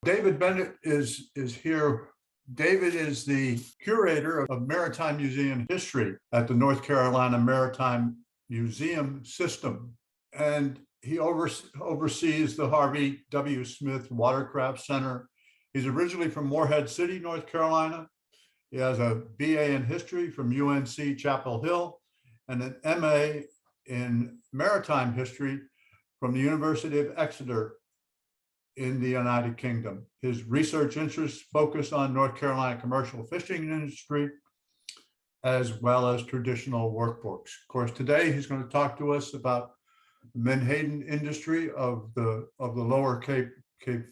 David Bennett is here. David is the curator of Maritime Museum history at the North Carolina Maritime Museum System. And he oversees the Harvey W. Smith Watercraft Center. He's originally from Morehead City, North Carolina. He has a BA in history from UNC Chapel Hill and an MA in maritime history from the University of Exeter in the United Kingdom. His research interests focus on North Carolina commercial fishing industry, as well as traditional workbooks. Of course, today he's going to talk to us about the Menhaden industry of the lower Cape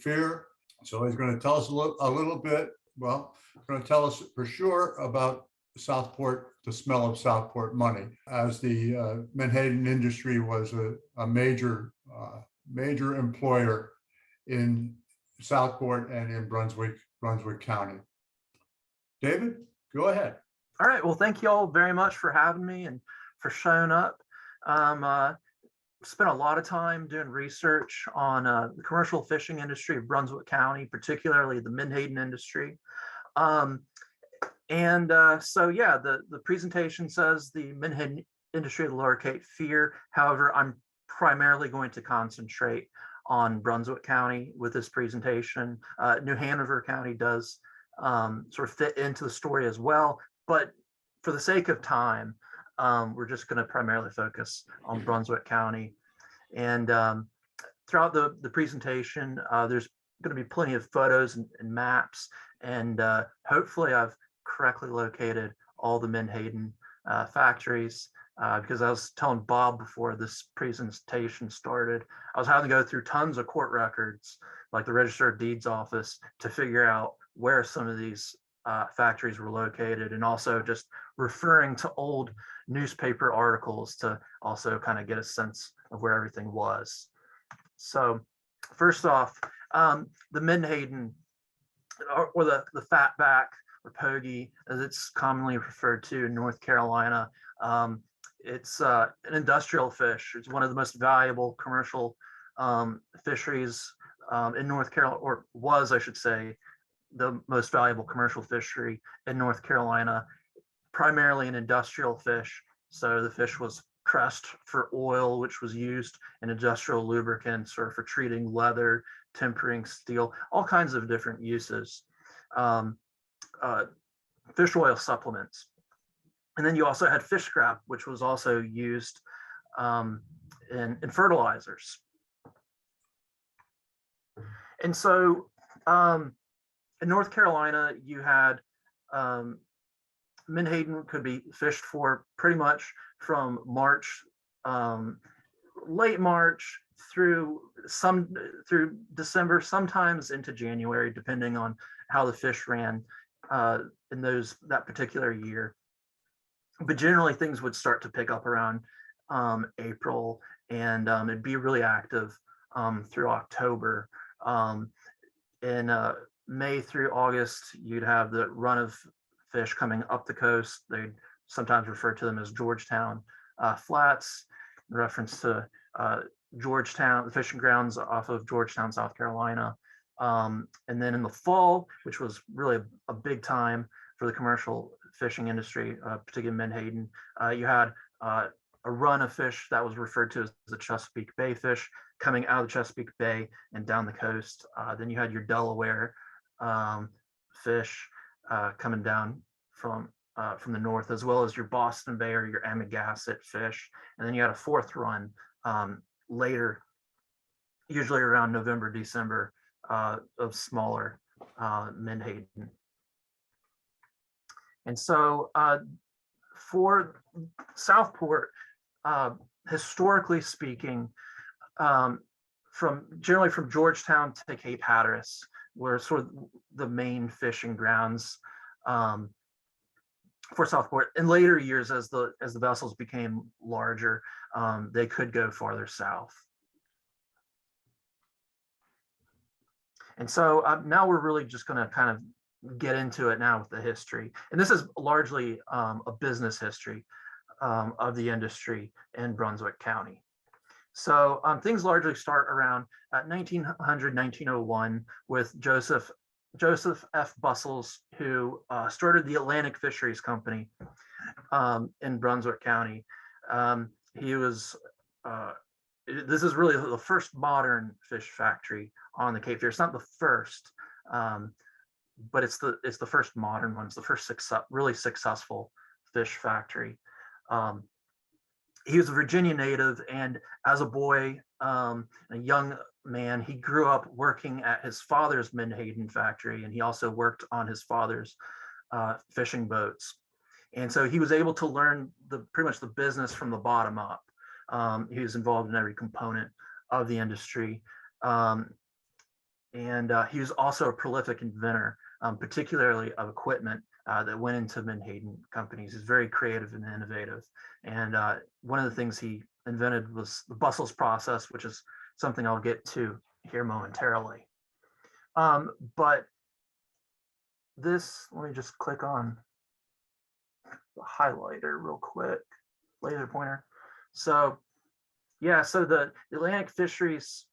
Fear. So he's going to tell us a little bit. Well, he's going to tell us for sure about Southport, the smell of Southport money, as the Menhaden industry was a major employer in Southport and in Brunswick County. David, go ahead. All right. Well, thank you all very much for having me and for showing up. Spent a lot of time doing research on the commercial fishing industry of Brunswick County, particularly the Menhaden industry. So yeah, the presentation says the Menhaden industry of the Lower Cape Fear. However, I'm primarily going to concentrate on Brunswick County with this presentation. New Hanover County does sort of fit into the story as well, but for the sake of time, we're just going to primarily focus on Brunswick County. And throughout the presentation, there's going to be plenty of photos and maps, and hopefully I've correctly located all the Menhaden factories. Because I was telling Bob before this presentation started, I was having to go through tons of court records, like the Register of Deeds office, to figure out where some of these factories were located, and also just referring to old newspaper articles to also kind of get a sense of where everything was. So first off, the Menhaden, or the fatback, or pogie, as it's commonly referred to in North Carolina. It's an industrial fish. It's one of the most valuable commercial fisheries in North Carolina, or was, I should say, the most valuable commercial fishery in North Carolina, primarily an industrial fish. So the fish was pressed for oil, which was used in industrial lubricants or for treating leather, tempering steel, all kinds of different uses. Fish oil supplements. And then you also had fish scrap, which was also used in fertilizers. And so in North Carolina, you had Menhaden could be fished for pretty much from March, late March through December, sometimes into January, depending on how the fish ran in that particular year. But generally things would start to pick up around April, and it'd be really active through October. In May through August, you'd have the run of fish coming up the coast. They'd sometimes refer to them as Georgetown Flats, in reference to Georgetown, the fishing grounds off of Georgetown, South Carolina. And then in the fall, which was really a big time for the commercial fishing industry, particularly Menhaden, you had a run of fish that was referred to as the Chesapeake Bay fish coming out of the Chesapeake Bay and down the coast. Then you had your Delaware fish coming down from the north, as well as your Boston Bay or your Amagassett fish. And then you had a fourth run later, usually around November, December, of smaller Menhaden. And so for Southport, historically speaking, generally from Georgetown to Cape Hatteras were sort of the main fishing grounds for Southport. In later years, as the vessels became larger, they could go farther south. And so now we're really just going to kind of get into it now with the history. And this is largely a business history of the industry in Brunswick County. So things largely start around 1900, 1901 with Joseph F. Bustles, who started the Atlantic Fisheries Company in Brunswick County. He was this is really the first modern fish factory on the Cape Fear. It's not the first, but it's the first modern one. It's the first really successful fish factory. He was a Virginia native, and as a boy, a young man, he grew up working at his father's Menhaden factory, and he also worked on his father's fishing boats. And so he was able to learn pretty much the business from the bottom up. He was involved in every component of the industry. And he was also a prolific inventor, particularly of equipment that went into Menhaden companies. He's very creative and innovative. And one of the things he invented was the Bustles process, which is something I'll get to here momentarily. But this, let me just click on the highlighter real quick, laser pointer. So yeah, so the Atlantic Fisheries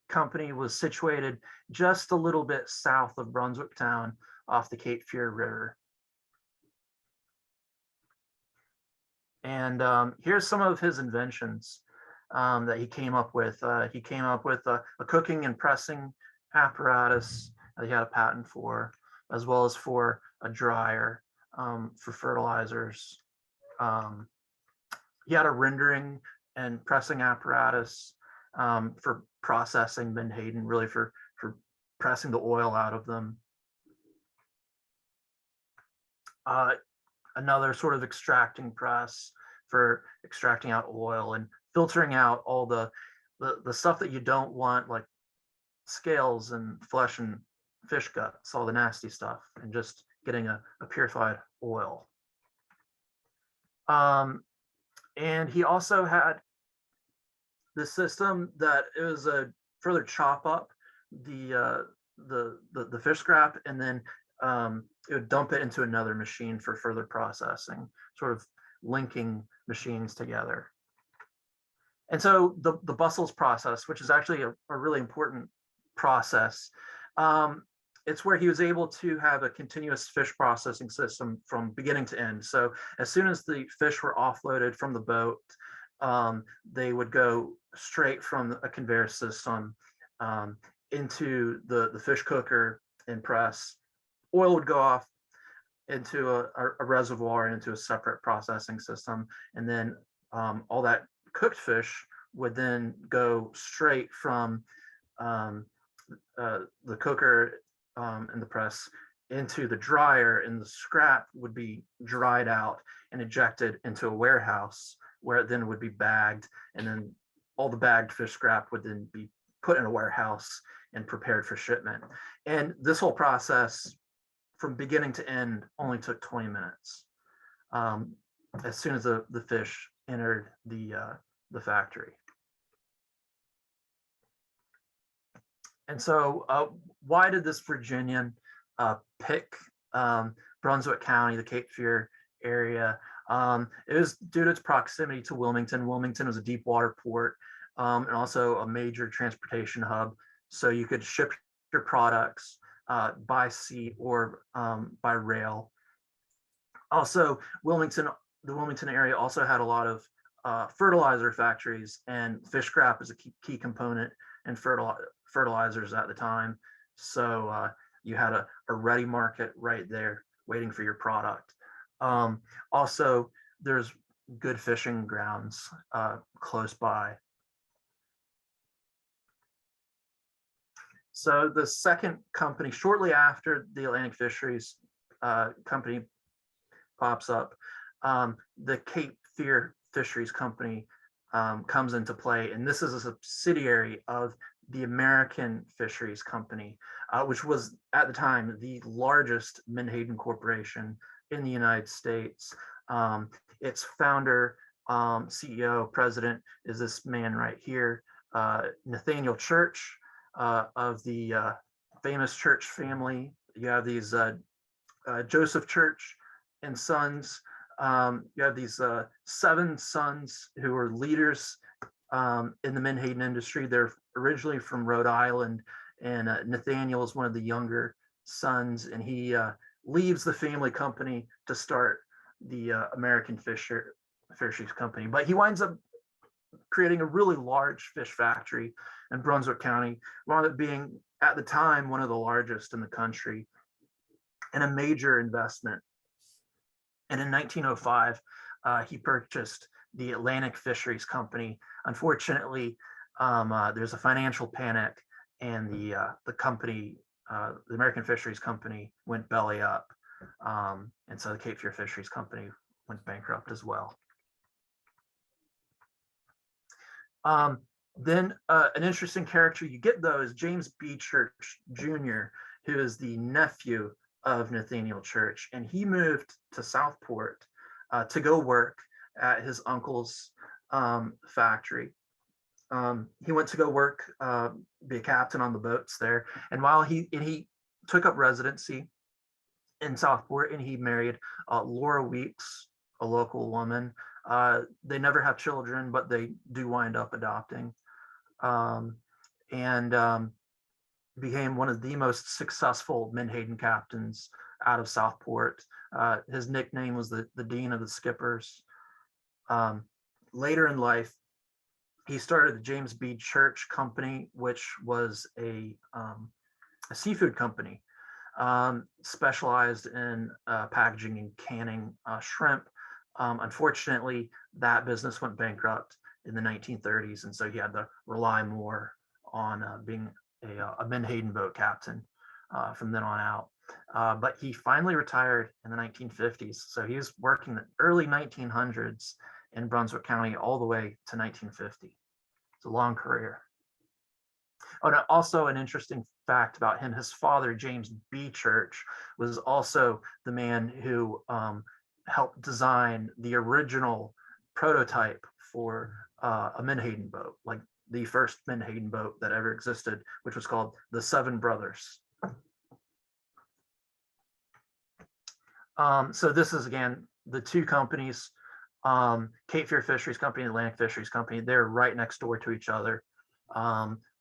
Company was situated just a little bit south of Brunswick Town off the Cape Fear River. And here's some of his inventions that he came up with. He came up with a cooking and pressing apparatus that he had a patent for, as well as for a dryer for fertilizers. He had a rendering and pressing apparatus for processing Menhaden, really for pressing the oil out of them. Another sort of extracting press for extracting out oil and filtering out all the stuff that you don't want, like scales and flesh and fish guts, all the nasty stuff, and just getting a purified oil. And he also had this system that it was a further chop up the fish scrap, and then it would dump it into another machine for further processing, sort of linking machines together. And so the Bustles process, which is actually a really important process, it's where he was able to have a continuous fish processing system from beginning to end. So as soon as the fish were offloaded from the boat, they would go straight from a conveyor system into the fish cooker and press. Oil would go off into a reservoir and into a separate processing system. And then all that cooked fish would then go straight from the cooker and the press into the dryer, and the scrap would be dried out and ejected into a warehouse where it then would be bagged, and then all the bagged fish scrap would then be put in a warehouse and prepared for shipment. And this whole process from beginning to end only took 20 minutes as soon as the fish entered the factory. And so why did this Virginian pick Brunswick County, the Cape Fear area? It was due to its proximity to Wilmington. Wilmington was a deep water port and also a major transportation hub. So you could ship your products by sea or by rail. Also, the Wilmington area also had a lot of fertilizer factories, and fish scrap is a key component in fertilizers at the time. So you had a ready market right there waiting for your product. Also, there's good fishing grounds close by. So the second company, shortly after the Atlantic Fisheries Company pops up, the Cape Fear Fisheries Company comes into play, and this is a subsidiary of the American Fisheries Company, which was at the time the largest Menhaden corporation in the United States. Its founder, CEO, president is this man right here, Nathaniel Church of the famous Church family. You have these Joseph Church and sons. You have these 7 sons who are leaders in the menhaden industry. They're originally from Rhode Island, and Nathaniel is one of the younger sons, and he leaves the family company to start the American Fisheries Company. But he winds up creating a really large fish factory in Brunswick County, wound up being at the time one of the largest in the country, and a major investment. And in 1905, he purchased the Atlantic Fisheries Company. Unfortunately, there's a financial panic, and the company, the American Fisheries Company, went belly up, and so the Cape Fear Fisheries Company went bankrupt as well. Then an interesting character you get, though, is James B. Church Jr., who is the nephew of Nathaniel Church, and he moved to Southport to go work at his uncle's factory. He went to go work, be a captain on the boats there, and while he took up residency in Southport, and he married Laura Weeks, a local woman. They never have children, but they do wind up adopting, and became one of the most successful menhaden captains out of Southport. His nickname was the Dean of the Skippers. Later in life, he started the James B. Church Company, which was a seafood company, specialized in packaging and canning shrimp. Unfortunately, that business went bankrupt in the 1930s, and so he had to rely more on being a menhaden boat captain from then on out. But he finally retired in the 1950s, so he was working the early 1900s in Brunswick County all the way to 1950. It's a long career. Oh, and also an interesting fact about him, his father, James B. Church, was also the man who helped design the original prototype for a menhaden boat, like the first menhaden boat that ever existed, which was called the Seven Brothers. So this is, again, the two companies, Cape Fear Fisheries Company and Atlantic Fisheries Company. They're right next door to each other,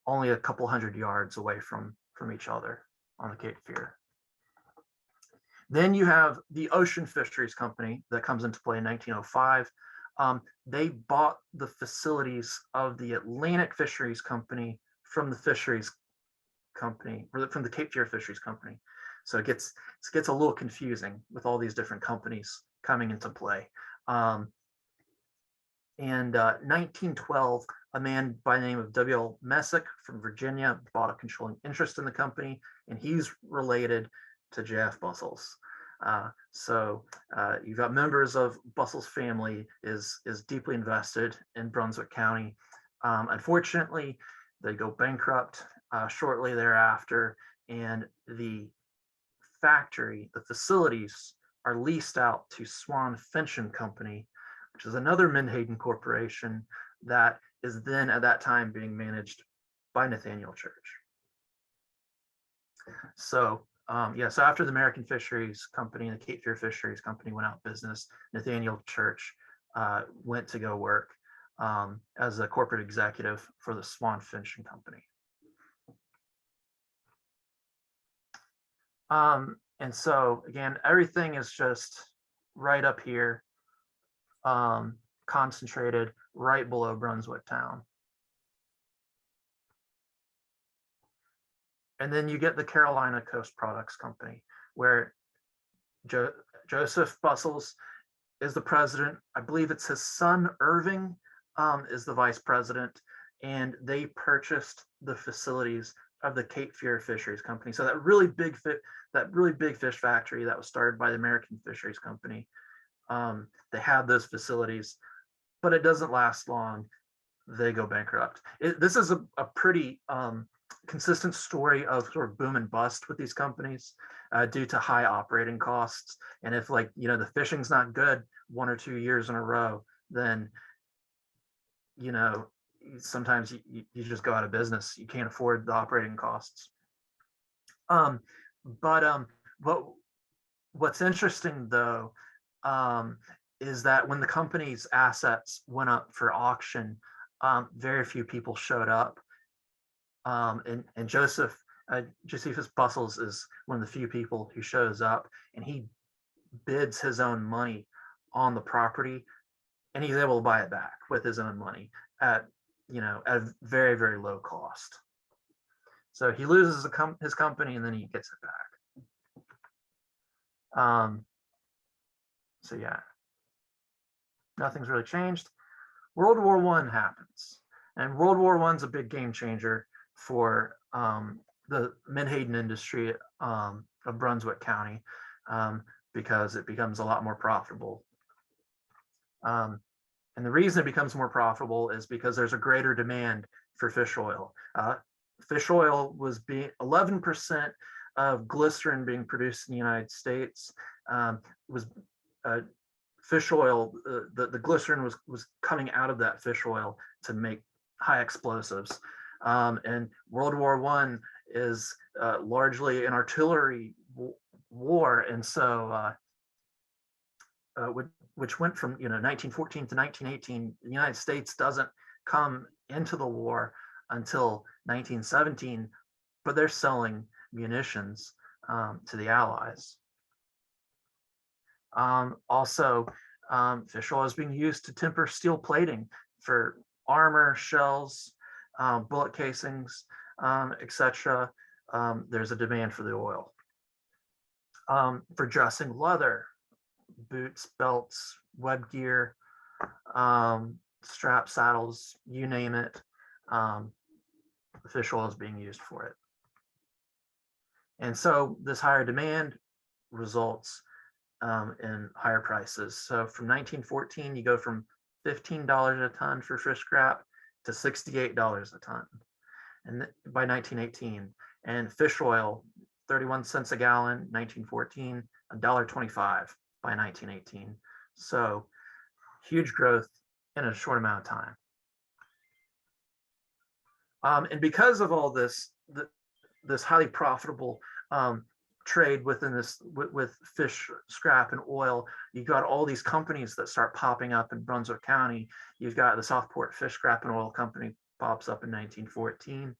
only a couple hundred yards away from each other on the Cape Fear. Then you have the Ocean Fisheries Company that comes into play in 1905. They bought the facilities of the Atlantic Fisheries Company from the Fisheries Company, or from the Cape Fear Fisheries Company. So it gets a little confusing with all these different companies coming into play. And 1912, a man by the name of W.L. Messick from Virginia bought a controlling interest in the company, and he's related to J.F. Bustles. So you've got members of Bustles' family is deeply invested in Brunswick County. Unfortunately, they go bankrupt shortly thereafter, and the factory, the facilities, are leased out to Swan Finch and Company, which is another menhaden corporation that is then at that time being managed by Nathaniel Church. So so after the American Fisheries Company and the Cape Fear Fisheries Company went out of business, Nathaniel Church went to go work as a corporate executive for the Swan Finch and Company. And so again, everything is just right up here, concentrated right below Brunswick town. And then you get the Carolina Coast Products Company, where Joseph Bustles is the president. I believe it's his son Irving is the vice president, and they purchased the facilities of the Cape Fear Fisheries Company. So that really big fish factory that was started by the American Fisheries Company, they had those facilities, but it doesn't last long. They go bankrupt. This is a pretty consistent story of sort of boom and bust with these companies due to high operating costs. And if, like, the fishing's not good 1 or 2 years in a row, then sometimes you just go out of business. You can't afford the operating costs. But what's interesting, though, is that when the company's assets went up for auction, very few people showed up. And Josephus Bustles is one of the few people who shows up, and he bids his own money on the property, and he's able to buy it back with his own money at at a very, very low cost. So he loses his company, and then he gets it back. So yeah, nothing's really changed. World War I happens, and World War I's a big game changer for the Menhaden industry of Brunswick County, because it becomes a lot more profitable. And the reason it becomes more profitable is because there's a greater demand for fish oil. Fish oil was being 11% of glycerin being produced in the United States was fish oil. The glycerin was coming out of that fish oil to make high explosives. And World War I is largely an artillery war, and so which went from 1914 to 1918. The United States doesn't come into the war until 1917, but they're selling munitions to the Allies. Also, fish oil is being used to temper steel plating for armor, shells, bullet casings, etc. There's a demand for the oil. For dressing leather, boots, belts, web gear, strap saddles, you name it, fish oil is being used for it. And so this higher demand results in higher prices. So from 1914, you go from $15 a ton for fish scrap to $68 a ton, and by 1918. And fish oil, 31 cents a gallon, 1914, $1.25 by 1918. So huge growth in a short amount of time. And because of all this, this highly profitable trade within this with fish scrap and oil, you've got all these companies that start popping up in Brunswick County. You've got the Southport Fish Scrap and Oil Company pops up in 1914.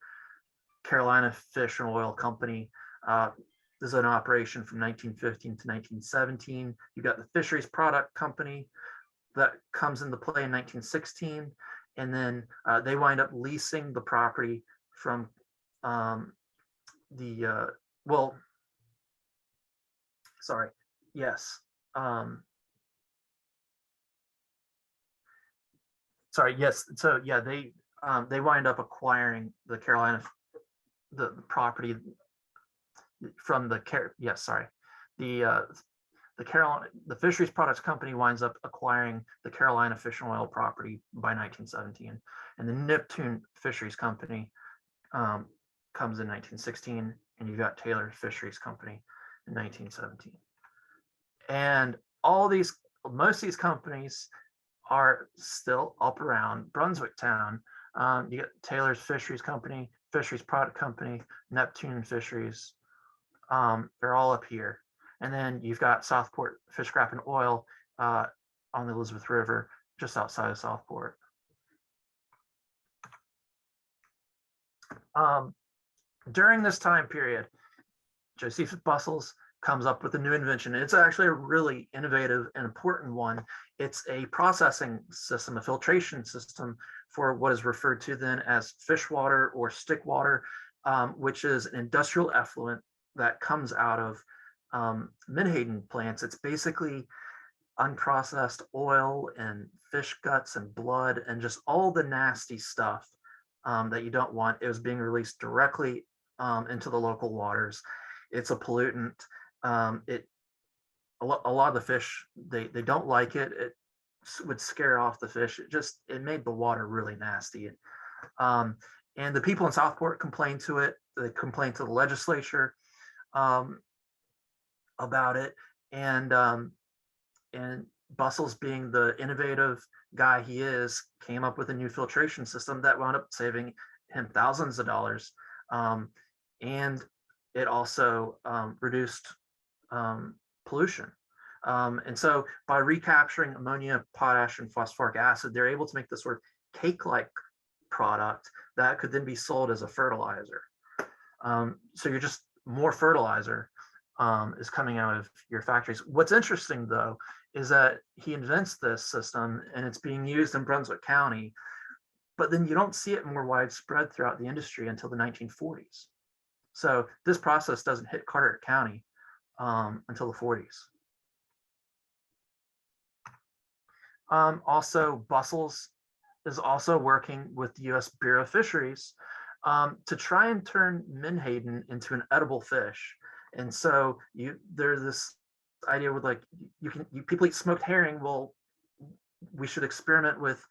Carolina Fish and Oil Company is an operation from 1915 to 1917. You've got the Fisheries Product Company that comes into play in 1916, and then they wind up leasing the property from So yeah, they wind up acquiring the property from the Fisheries Products Company winds up acquiring the Carolina Fish and Oil property by 1917, and the Neptune Fisheries Company comes in 1916, and you've got Taylor Fisheries Company in 1917. And most of these companies are still up around Brunswick town. You got Taylor's Fisheries Company, Fisheries Product Company, Neptune Fisheries. They're all up here. And then you've got Southport Fish Scrap and Oil on the Elizabeth River, just outside of Southport. During this time period, Josephus Bustles comes up with a new invention. It's actually a really innovative and important one. It's a processing system, a filtration system for what is referred to then as fish water or stick water, which is an industrial effluent that comes out of Menhaden plants. It's basically unprocessed oil and fish guts and blood and just all the nasty stuff that you don't want. It was being released directly into the local waters. It's a pollutant. A lot of the fish, they don't like it. It would scare off the fish. It made the water really nasty. And the people in Southport complained to it. They complained to the legislature about it. And Bustles, being the innovative guy he is, came up with a new filtration system that wound up saving him thousands of dollars. And it also reduced pollution. And so by recapturing ammonia, potash, and phosphoric acid, they're able to make this sort of cake-like product that could then be sold as a fertilizer. So you're just more fertilizer is coming out of your factories. What's interesting though is that he invents this system and it's being used in Brunswick County, but then you don't see it more widespread throughout the industry until the 1940s. So this process doesn't hit Carteret County until the 40s. Also, Bustles is also working with the U.S. Bureau of Fisheries to try and turn menhaden into an edible fish. And so there's this idea with like people eat smoked herring. Well, we should experiment with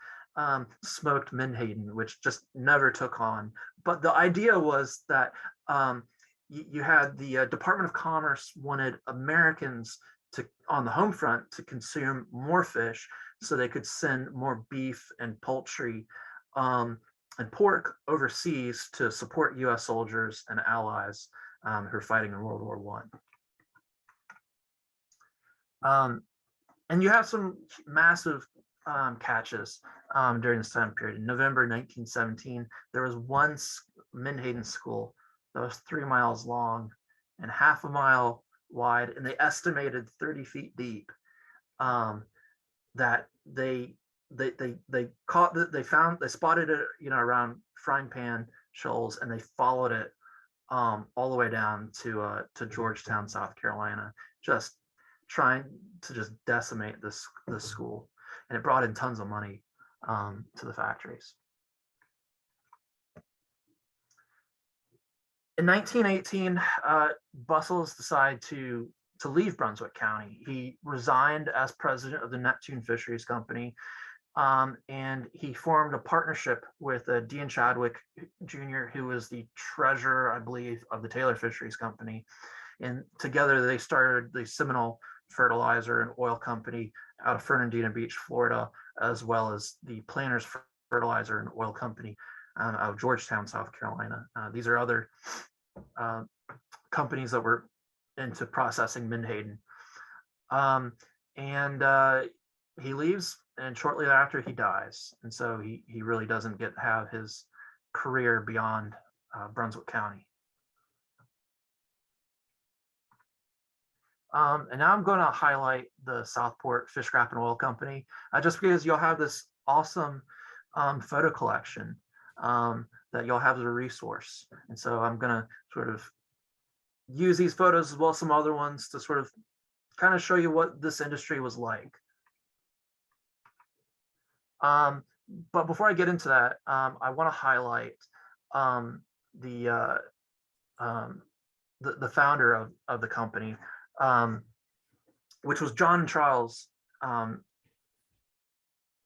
smoked menhaden, which just never took on. But the idea was that you had the Department of Commerce wanted Americans to, on the home front, to consume more fish so they could send more beef and poultry and pork overseas to support U.S. soldiers and allies who are fighting in World War I. And you have some massive catches during this time period. In November 1917, there was one menhaden school that was 3 miles long and half a mile wide, and they estimated 30 feet deep. That they spotted it, around Frying Pan Shoals, and they followed it all the way down to Georgetown, South Carolina, just trying to just decimate this school, and it brought in tons of money to the factories. In 1918, Bustles decided to leave Brunswick County. He resigned as president of the Neptune Fisheries Company, and he formed a partnership with Dean Chadwick Jr., who was the treasurer, I believe, of the Taylor Fisheries Company. And together they started the Seminole Fertilizer and Oil Company out of Fernandina Beach, Florida, as well as the Planters Fertilizer and Oil Company out of Georgetown, South Carolina. These are other companies that were into processing menhaden. He leaves, and shortly after he dies. And so he really doesn't get to have his career beyond Brunswick County. And now I'm going to highlight the Southport Fish Scrap and Oil Company, just because you'll have this awesome photo collection that you'll have as a resource. And so I'm going to sort of use these photos as well as some other ones to sort of kind of show you what this industry was like. But before I get into that, I want to highlight the founder of the company, which was John and Charles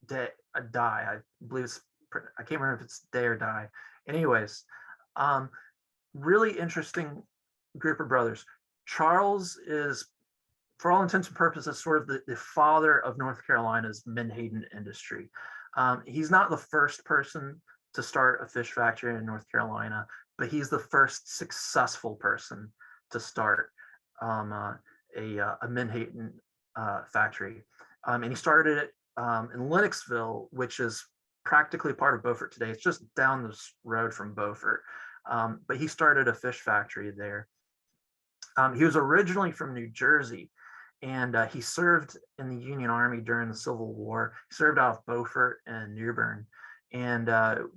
Day. I believe it's, I can't remember if it's Day or Die. Anyways, really interesting group of brothers. Charles is, for all intents and purposes, sort of the father of North Carolina's menhaden industry. He's not the first person to start a fish factory in North Carolina, but he's the first successful person to start a menhaden factory. And he started it in Lennoxville, which is practically part of Beaufort today. It's just down this road from Beaufort. But he started a fish factory there. He was originally from New Jersey, and he served in the Union Army during the Civil War. He served out of Beaufort and New Bern. And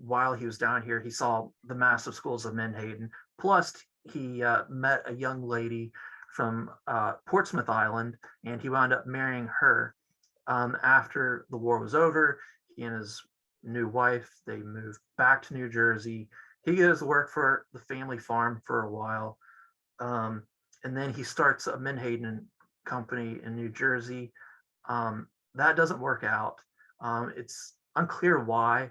while he was down here, he saw the massive schools of menhaden. Plus, he met a young lady from Portsmouth Island, and he wound up marrying her. After the war was over, he and his new wife, they moved back to New Jersey. He goes to work for the family farm for a while. And then he starts a menhaden company in New Jersey. That doesn't work out. It's unclear why.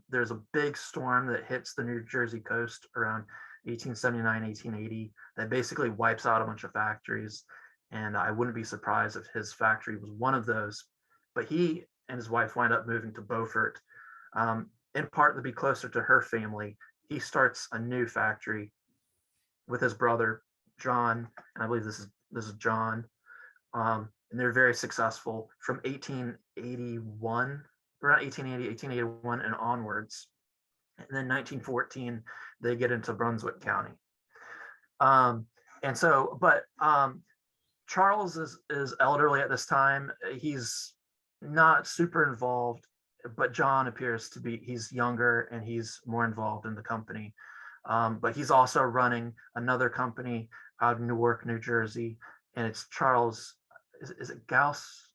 There's a big storm that hits the New Jersey coast around 1879, 1880 that basically wipes out a bunch of factories. And I wouldn't be surprised if his factory was one of those. But he and his wife wind up moving to Beaufort, in part to be closer to her family. He starts a new factory with his brother, John, and I believe this is John. And they're very successful from 1881, around 1880, 1881 and onwards. And then 1914, they get into Brunswick County. And so, but Charles is elderly at this time. He's not super involved, but John appears to be, he's younger and he's more involved in the company. But he's also running another company out of Newark, New Jersey, and it's Charles, is it Gauss,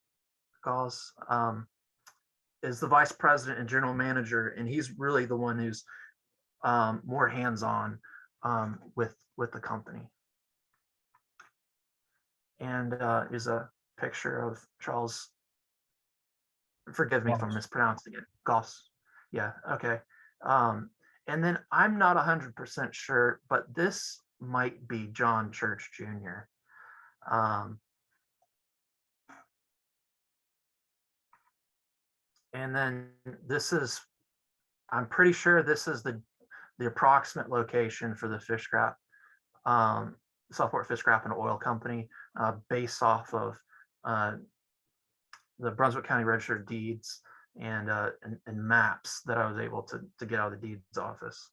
is the vice president and general manager, and he's really the one who's more hands-on with the company. And is a picture of Charles. Forgive me if I'm mispronouncing it. Gauss. Yeah. Okay. And then I'm not 100% sure, but this might be John Church Jr. And then this is, I'm pretty sure this is the approximate location for the fish scrap, Southport Fish Scrap and Oil Company, based off of the Brunswick County Register of Deeds and maps that I was able to get out of the deeds office.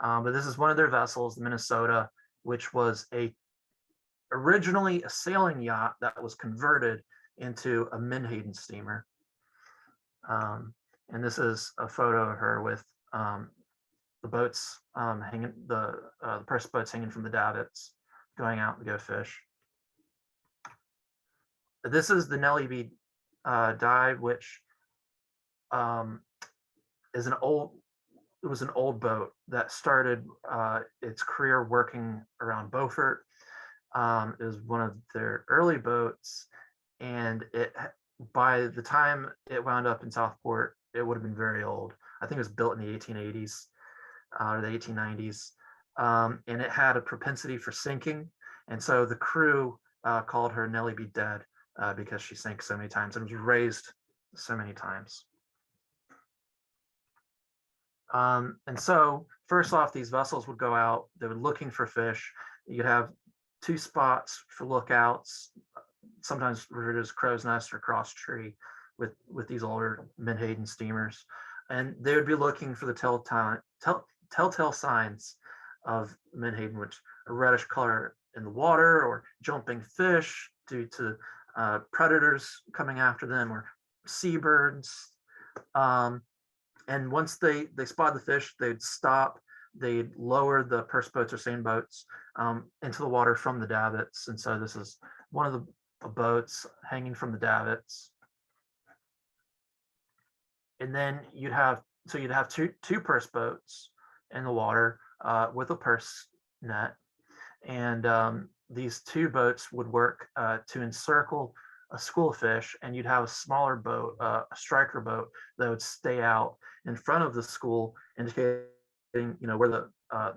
But this is one of their vessels, the Minnesota, which was originally a sailing yacht that was converted into a Menhaden steamer. And this is a photo of her with the boats hanging, the purse boats hanging from the davits, going out to go fish. This is the Nellie B dive, which is an old, it was an old boat that started its career working around Beaufort. It was one of their early boats, and it, by the time it wound up in Southport, it would have been very old. I think it was built in the 1880s or the 1890s, and it had a propensity for sinking, and so the crew called her Nellie B Dead because she sank so many times and was raised so many times. And so first off, these vessels would go out, they were looking for fish. You'd have two spots for lookouts, sometimes referred as crow's nest or cross tree with these older Menhaden steamers. And they would be looking for the telltale signs of Menhaden, which a reddish color in the water or jumping fish due to predators coming after them or seabirds. And once they spot the fish, they'd stop, they'd lower the purse boats or seine boats into the water from the davits. And so this is one of the boats hanging from the davits. And then you'd have two purse boats in the water with a purse net. And these two boats would work to encircle a school of fish, and you'd have a smaller boat, a striker boat, that would stay out in front of the school, indicating where the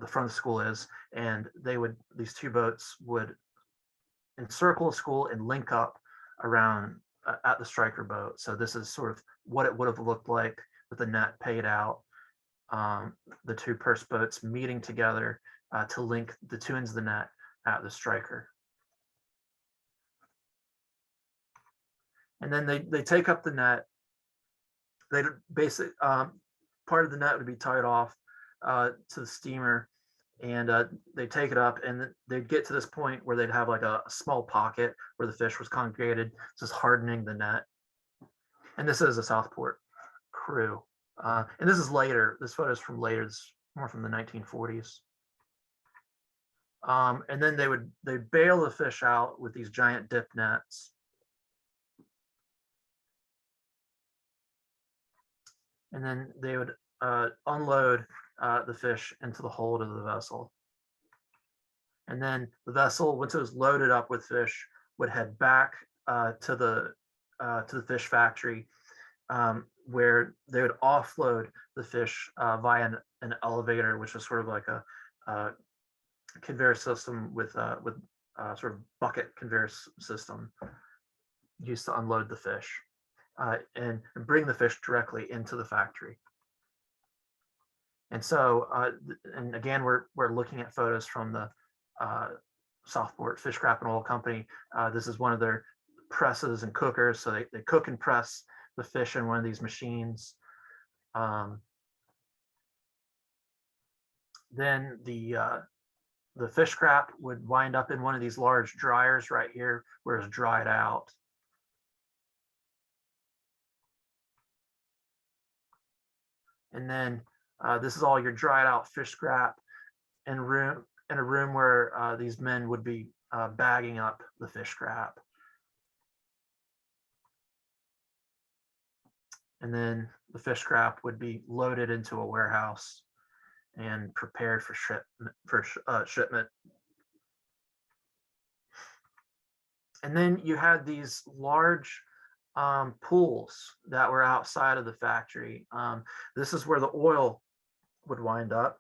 front of the school is, and these two boats would encircle the school and link up around at the striker boat. So this is sort of what it would have looked like with the net paid out, the two purse boats meeting together to link the two ends of the net at the striker. And then they take up the net. They basically, part of the net would be tied off to the steamer, and they take it up, and they'd get to this point where they'd have like a small pocket where the fish was congregated, just hardening the net. And this is a Southport crew. And this is later. This photo is from later. It's more from the 1940s. And then they'd bail the fish out with these giant dip nets. And then they would unload the fish into the hold of the vessel. And then the vessel, once it was loaded up with fish, would head back to the fish factory, where they would offload the fish via an elevator, which was sort of like a conveyor system with sort of bucket conveyor system used to unload the fish. And bring the fish directly into the factory. And so, and again, we're looking at photos from the Southport Fish Scrap and Oil Company. This is one of their presses and cookers. So they cook and press the fish in one of these machines. Then the fish scrap would wind up in one of these large dryers right here where it's dried out. And then this is all your dried out fish scrap in a room where these men would be bagging up the fish scrap. And then the fish scrap would be loaded into a warehouse and prepared for shipment. And then you had these large pools that were outside of the factory. This is where the oil would wind up,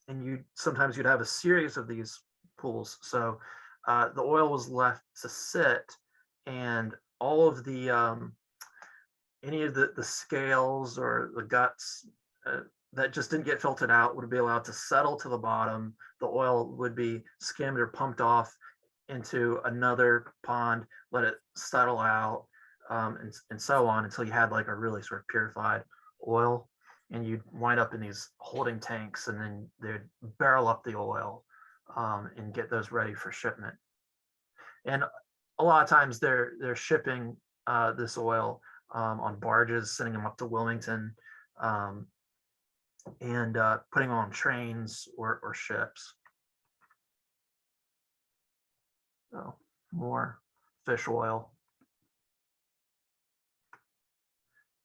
and sometimes you'd have a series of these pools. So the oil was left to sit, and all of the any of the scales or the guts that just didn't get filtered out would be allowed to settle to the bottom. The oil would be skimmed or pumped off into another pond, let it settle out, and so on until you had like a really sort of purified oil. And you'd wind up in these holding tanks, and then they'd barrel up the oil and get those ready for shipment. And a lot of times they're shipping this oil on barges, sending them up to Wilmington, and putting them on trains or ships. So more fish oil.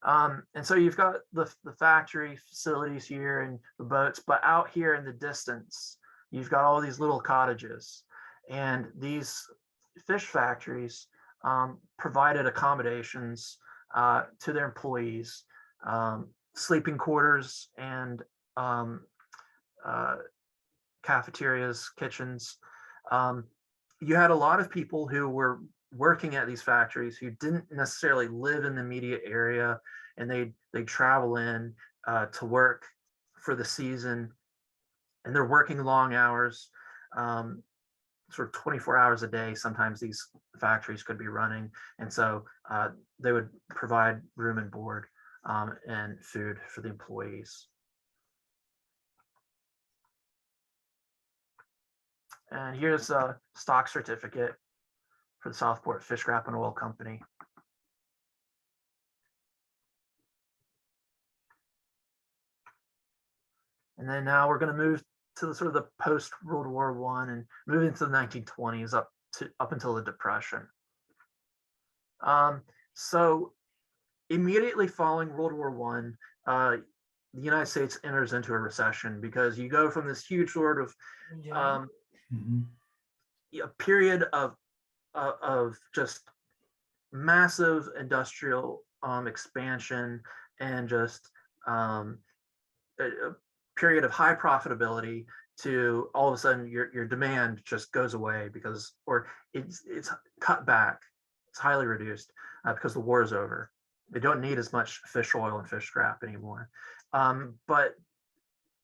And so you've got the factory facilities here and the boats, but out here in the distance, you've got all these little cottages. And these fish factories provided accommodations to their employees, sleeping quarters and cafeterias, kitchens. You had a lot of people who were working at these factories who didn't necessarily live in the immediate area, and they'd travel in to work for the season, and they're working long hours, sort of 24 hours a day. Sometimes these factories could be running, and so they would provide room and board and food for the employees. And here's a stock certificate for the Southport Fish Scrap and Oil Company. And then now we're going to move to the sort of the post World War I and move into the 1920s up until the Depression. So immediately following World War I, the United States enters into a recession, because you go from this huge sort of a period of just massive industrial expansion and just a period of high profitability to all of a sudden your demand just goes away or it's cut back. It's highly reduced because the war is over. They don't need as much fish oil and fish scrap anymore. But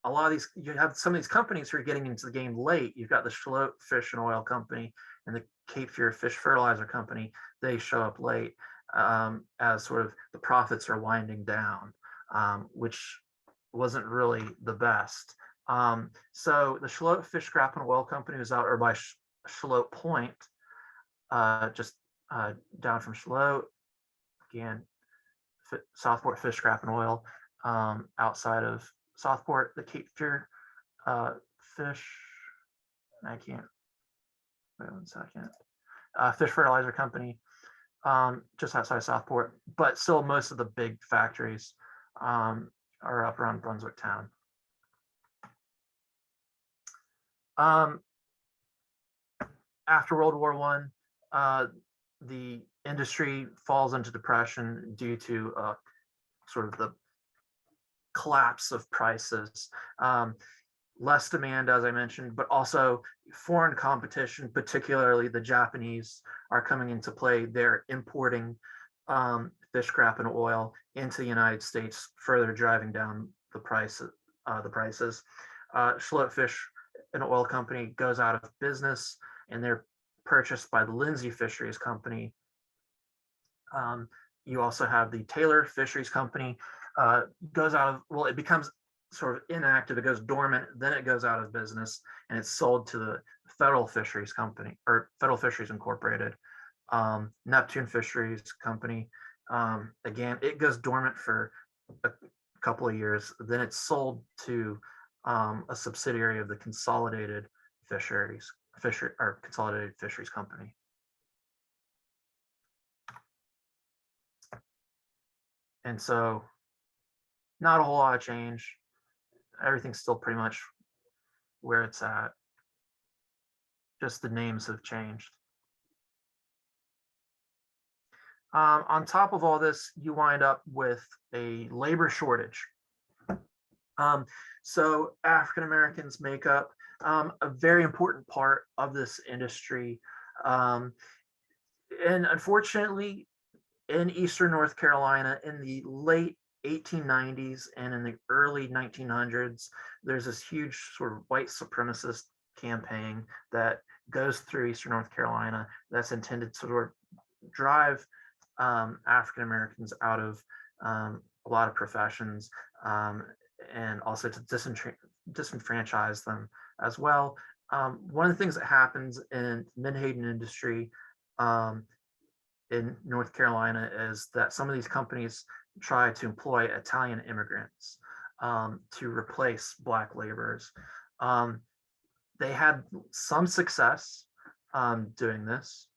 a lot of these, you have some of these companies who are getting into the game late. You've got the Schlote Fish and Oil Company and the Cape Fear Fish Fertilizer Company. They show up late as sort of the profits are winding down, which wasn't really the best. So the Schlote Fish Scrap and Oil Company was out over by Schlote Point, just down from Schlote. Again, Southport Fish Scrap and Oil, outside of Southport. The Cape Fear Fish, I can't, wait 1 second. Fish Fertilizer Company, just outside Southport, but still most of the big factories are up around Brunswick town. After World War I, the industry falls into depression due to sort of the collapse of prices, less demand, as I mentioned, but also foreign competition, particularly the Japanese, are coming into play. They're importing fish scrap and oil into the United States, further driving down the prices. Schlote Fish and Oil Company goes out of business, and they're purchased by the Lindsay Fisheries Company. You also have the Taylor Fisheries Company, goes out of, well, it becomes sort of inactive. It goes dormant, then it goes out of business, and it's sold to the Federal Fisheries Company, or Federal Fisheries Incorporated, Neptune Fisheries Company. Again, it goes dormant for a couple of years, then it's sold to a subsidiary of the Consolidated Consolidated Fisheries Company. And so not a whole lot of change. Everything's still pretty much where it's at. Just the names have changed. On top of all this, you wind up with a labor shortage. So African Americans make up a very important part of this industry. And unfortunately, in Eastern North Carolina in the late 1890s and in the early 1900s, there's this huge sort of white supremacist campaign that goes through Eastern North Carolina that's intended to sort of drive African Americans out of a lot of professions, and also to disenfranchise them as well. One of the things that happens in the Menhaden industry in North Carolina is that some of these companies try to employ Italian immigrants to replace Black laborers. They had some success doing this,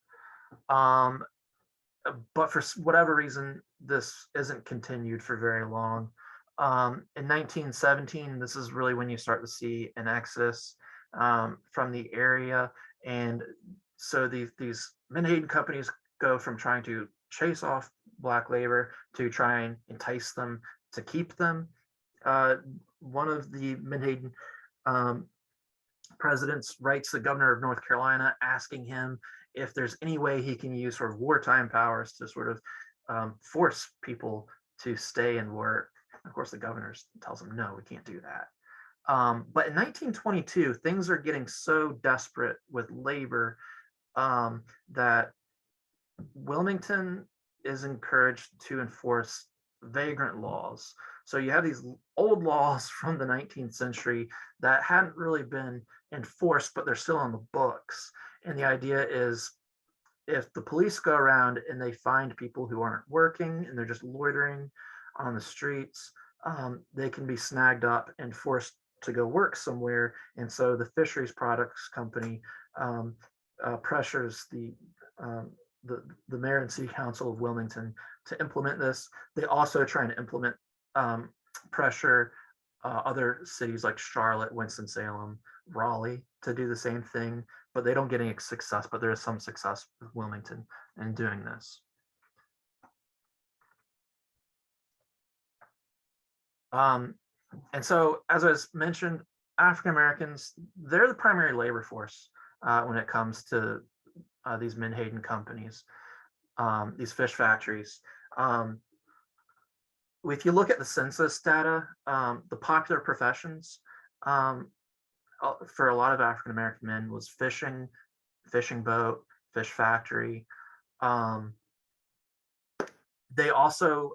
but for whatever reason, this isn't continued for very long. In 1917, this is really when you start to see an exodus from the area. And so these Menhaden companies go from trying to chase off Black labor to try and entice them to keep them. One of the Menhaden presidents writes the governor of North Carolina asking him if there's any way he can use sort of wartime powers to sort of force people to stay and work. Of course, the governor tells him, no, we can't do that. But in 1922, things are getting so desperate with labor that Wilmington is encouraged to enforce vagrant laws. So you have these old laws from the 19th century that hadn't really been enforced, but they're still on the books. And the idea is if the police go around and they find people who aren't working and they're just loitering on the streets, they can be snagged up and forced to go work somewhere. And so the Fisheries Products Company pressures the mayor and city council of Wilmington to implement this. They also try and implement pressure other cities like Charlotte, Winston-Salem, Raleigh to do the same thing, but they don't get any success, but there is some success with Wilmington in doing this. And so, as I mentioned, African Americans, they're the primary labor force when it comes to these Menhaden companies, these fish factories. If you look at the census data, the popular professions for a lot of African American men was fishing, fishing boat, fish factory. They also,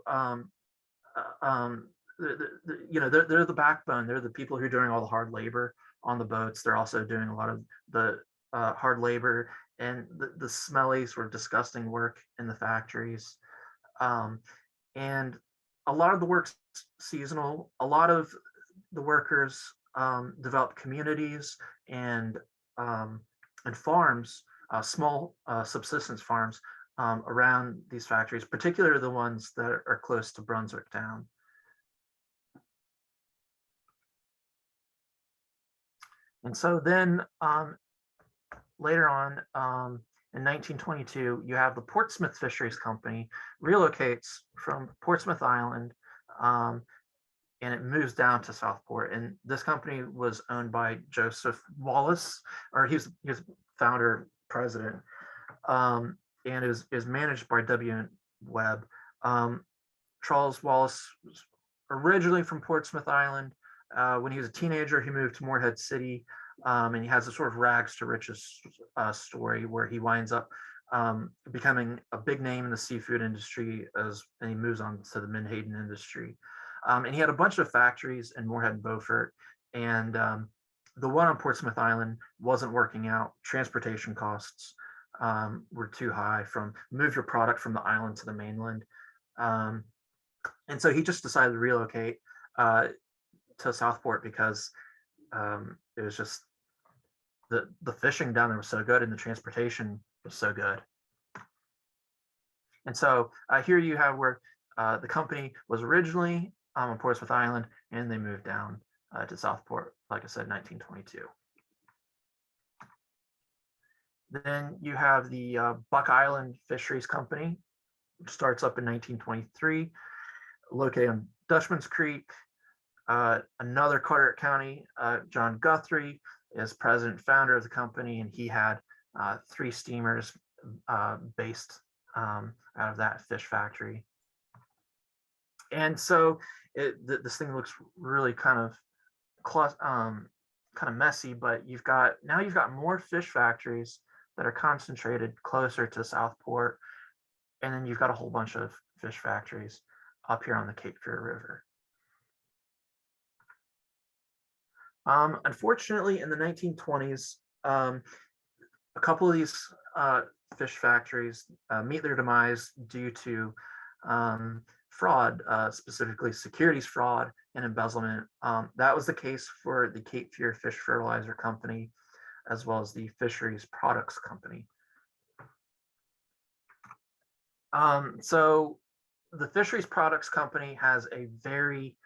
they're the backbone. They're the people who are doing all the hard labor on the boats. They're also doing a lot of the hard labor and the smelly, sort of disgusting work in the factories. And a lot of the work's seasonal. A lot of the workers develop communities and farms, small subsistence farms around these factories, particularly the ones that are close to Brunswick town. And so then later on, in 1922, you have the Portsmouth Fisheries Company relocates from Portsmouth Island, and it moves down to Southport. And this company was owned by Joseph Wallace, or he was founder, president, and it was managed by W. Webb. Charles Wallace was originally from Portsmouth Island. When he was a teenager, he moved to Morehead City, and he has a sort of rags to riches story where he winds up becoming a big name in the seafood industry and he moves on to the Menhaden industry. And he had a bunch of factories in Moorhead and Beaufort. And the one on Portsmouth Island wasn't working out. Transportation costs were too high from move your product from the island to the mainland. And so he just decided to relocate to Southport because it was just the fishing down there was so good and the transportation was so good. And so here you have where the company was originally on Portsmouth Island, and they moved down to Southport, like I said, 1922. Then you have the Buck Island Fisheries Company, which starts up in 1923, located on Dutchman's Creek. Another Carteret County, John Guthrie is president and founder of the company, and he had 3 steamers based out of that fish factory. And so this thing looks really kind of messy, but you've got more fish factories that are concentrated closer to Southport, and then you've got a whole bunch of fish factories up here on the Cape Fear River. Unfortunately, in the 1920s, a couple of these fish factories meet their demise due to fraud, specifically securities fraud and embezzlement. That was the case for the Cape Fear Fish Fertilizer Company, as well as the Fisheries Products Company. So the Fisheries Products Company has a very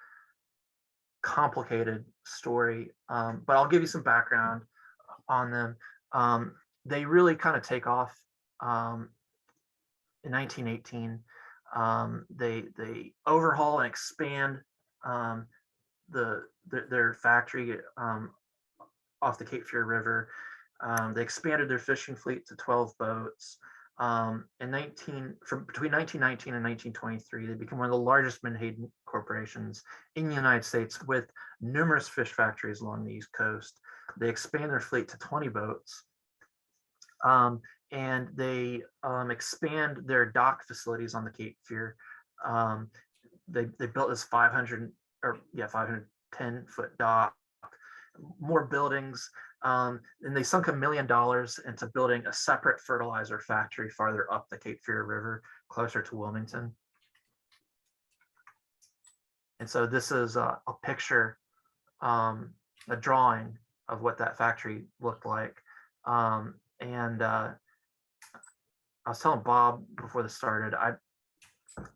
complicated story, but I'll give you some background on them. They really kind of take off in 1918. They overhaul and expand their factory off the Cape Fear River. They expanded their fishing fleet to 12 boats. Between 1919 and 1923, they became one of the largest Menhaden corporations in the United States, with numerous fish factories along the East Coast. They expand their fleet to 20 boats, and they expand their dock facilities on the Cape Fear. They built this 510-foot dock, more buildings, and they sunk $1 million into building a separate fertilizer factory farther up the Cape Fear River, closer to Wilmington. And so this is a picture, a drawing of what that factory looked like. And I was telling Bob before this started, I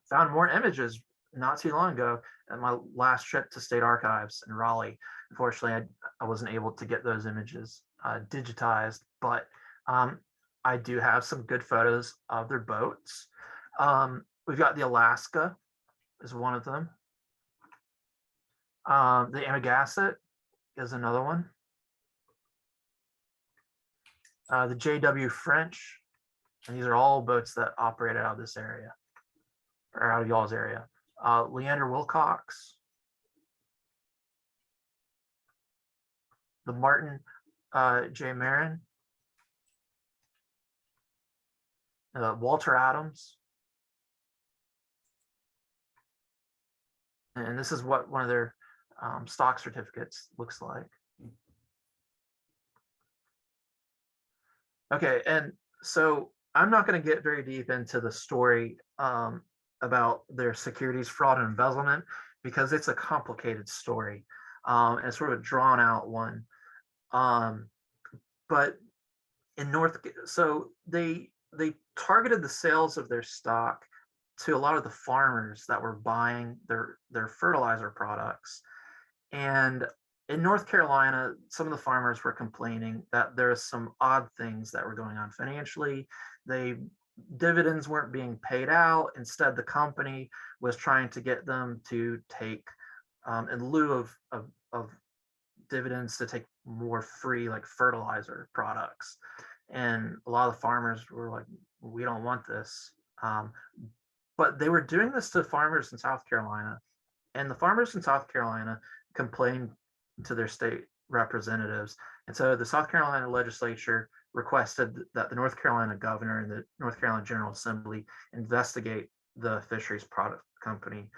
found more images not too long ago at my last trip to State Archives in Raleigh. Unfortunately, I wasn't able to get those images digitized, but I do have some good photos of their boats. We've got the Alaska is one of them. The Amagassett is another one. The J.W. French, and these are all boats that operate out of this area, or out of y'all's area. Leander Wilcox, the Martin J. Marin, Walter Adams, and this is what one of their stock certificates looks like. Okay, and so I'm not going to get very deep into the story about their securities fraud and embezzlement, because it's a complicated story, and it's sort of a drawn out one. But in so they targeted the sales of their stock to a lot of the farmers that were buying their fertilizer products. And in North Carolina, some of the farmers were complaining that there was some odd things that were going on financially. Dividends weren't being paid out. Instead, the company was trying to get them to take, in lieu of dividends, to take more free, like, fertilizer products. And a lot of the farmers were like, we don't want this. But they were doing this to farmers in South Carolina, and the farmers in South Carolina complained to their state representatives. And so the South Carolina legislature requested that the North Carolina governor and the North Carolina General Assembly investigate the Fisheries Product Company.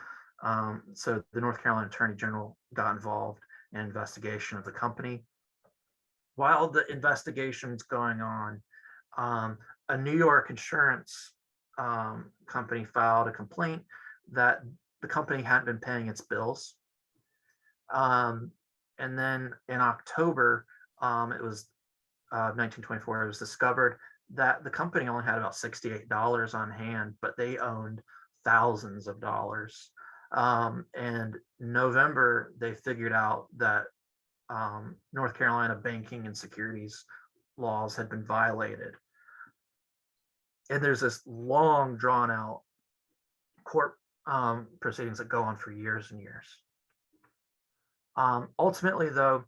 So the North Carolina Attorney General got involved in an investigation of the company. While the investigation's going on, a New York insurance company filed a complaint that the company hadn't been paying its bills. And then in October, it was 1924, it was discovered that the company only had about $68 on hand, but they owned thousands of dollars. And November, they figured out that North Carolina banking and securities laws had been violated. And there's this long drawn out court proceedings that go on for years and years. Ultimately, though,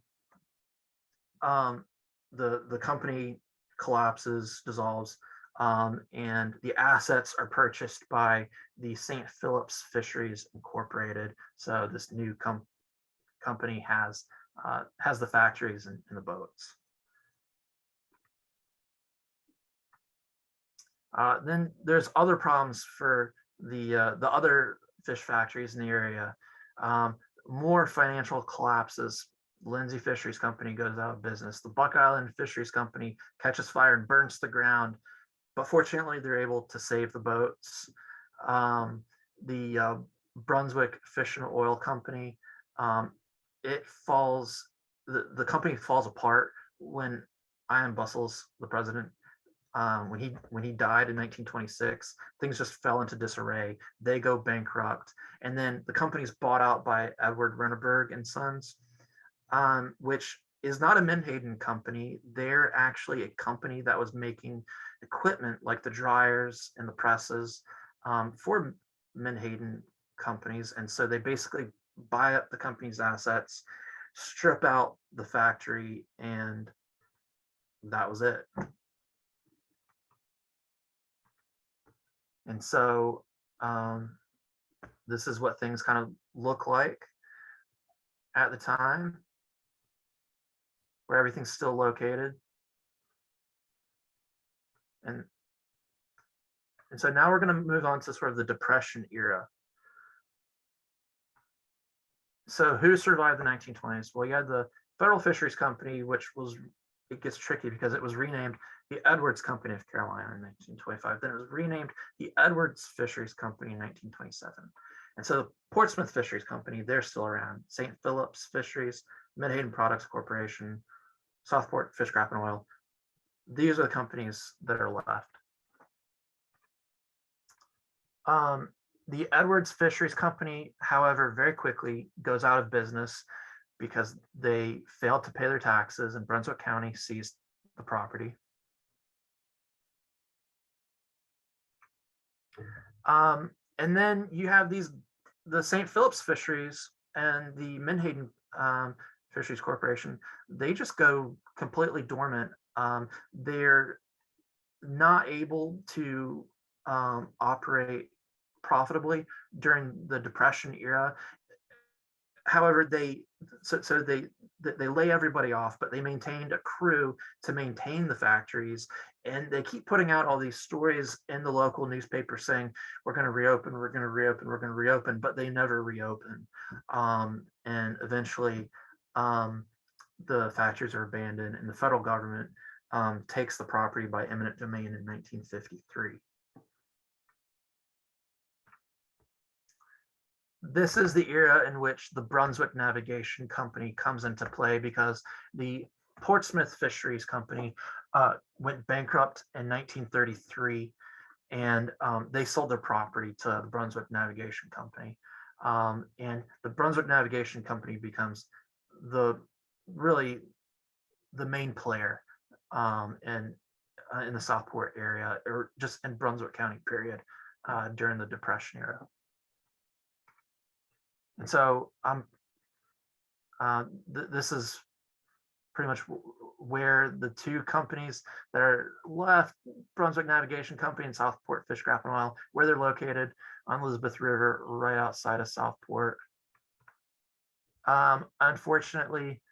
the company collapses, dissolves, and the assets are purchased by the St. Philip's Fisheries Incorporated. So this new company has the factories and the boats. Then there's other problems for the other fish factories in the area. More financial collapses. Lindsay Fisheries Company goes out of business. The Buck Island Fisheries Company catches fire and burns to the ground, but fortunately they're able to save the boats. The Brunswick Fish and Oil Company, the company falls apart when Ian Bustles, the president, when he died in 1926, things just fell into disarray. They go bankrupt, and then the company's bought out by Edward Renneberg and Sons, which is not a Menhaden company. They're actually a company that was making equipment like the dryers and the presses for Menhaden companies, and so they basically buy up the company's assets, strip out the factory, and that was it. And so this is what things kind of look like at the time, where everything's still located. And so now we're going to move on to sort of the Depression era. So who survived the 1920s? Well, you had the Federal Fisheries Company, which was, it gets tricky because it was renamed the Edwards Company of Carolina in 1925. Then it was renamed the Edwards Fisheries Company in 1927. And so Portsmouth Fisheries Company, they're still around. St. Philip's Fisheries, Menhaden Products Corporation, Southport Fish, Scrap and Oil. These are the companies that are left. The Edwards Fisheries Company, however, very quickly goes out of business because they failed to pay their taxes and Brunswick County seized the property. And then you have the St. Philip's Fisheries and the Menhaden Fisheries Corporation. They just go completely dormant. They're not able to operate profitably during the Depression era. However, they lay everybody off, but they maintained a crew to maintain the factories, and they keep putting out all these stories in the local newspaper saying we're going to reopen, we're going to reopen, we're going to reopen, but they never reopen. And eventually, the factories are abandoned, and the federal government takes the property by eminent domain in 1953. This is the era in which the Brunswick Navigation Company comes into play because the Portsmouth Fisheries Company went bankrupt in 1933, and they sold their property to the Brunswick Navigation Company. And the Brunswick Navigation Company becomes really the main player in the Southport area, or just in Brunswick County, period, during the Depression era. And so this is pretty much where the two companies that are left, Brunswick Navigation Company and Southport Fish, Scrap and Oil, where they're located on Elizabeth River, right outside of Southport. Unfortunately,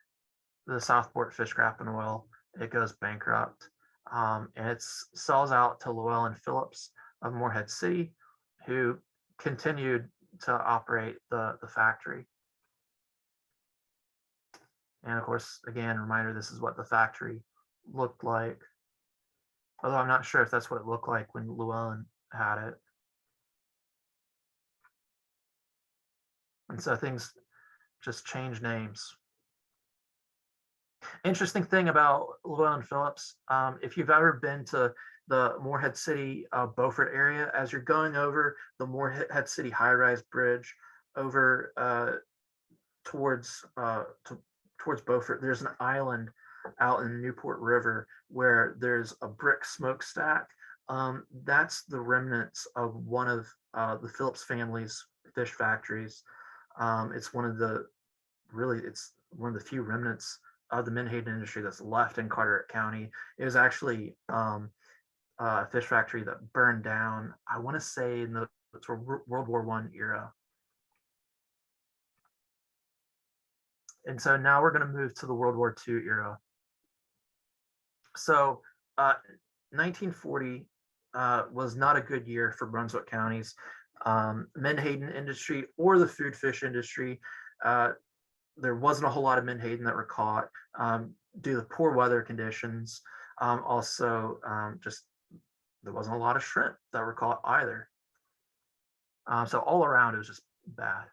the Southport Fish, Scrap and Oil, it goes bankrupt, and it sells out to Llewellyn Phillips of Morehead City, who continued to operate the factory. And of course, again, reminder, this is what the factory looked like. Although I'm not sure if that's what it looked like when Llewellyn had it. And so things just change names. Interesting thing about Llewellyn Phillips, if you've ever been to the Morehead City, Beaufort area, as you're going over the Morehead City high-rise bridge over towards Beaufort, there's an island out in the Newport River where there's a brick smokestack. That's the remnants of one of the Phillips family's fish factories. It's one of the few remnants of the Menhaden industry that's left in Carteret County. It was actually a fish factory that burned down, I want to say, in the World War I era. And so now we're going to move to the World War II era. So 1940 was not a good year for Brunswick counties. Menhaden industry or the food fish industry, there wasn't a whole lot of menhaden that were caught due to poor weather conditions. Also, just there wasn't a lot of shrimp that were caught either. So all around, it was just bad.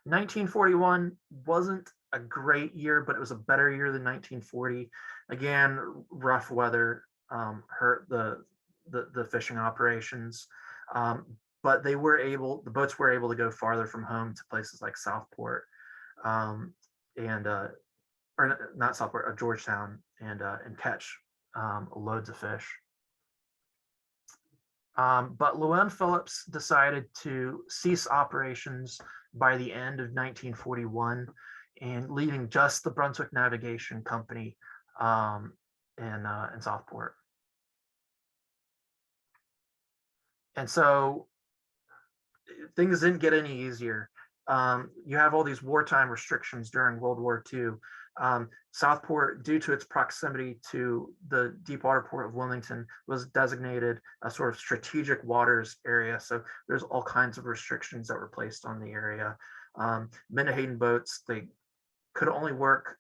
1941 wasn't a great year, but it was a better year than 1940. Again, rough weather hurt the fishing operations, but the boats were able to go farther from home to places like Southport, or not Southport, Georgetown, and catch loads of fish. But Llewellyn Phillips decided to cease operations by the end of 1941, and leaving just the Brunswick Navigation Company in Southport. And so things didn't get any easier. You have all these wartime restrictions during World War II. Southport, due to its proximity to the deep water port of Wilmington, was designated a sort of strategic waters area. So there's all kinds of restrictions that were placed on the area. Menhaden boats, they could only work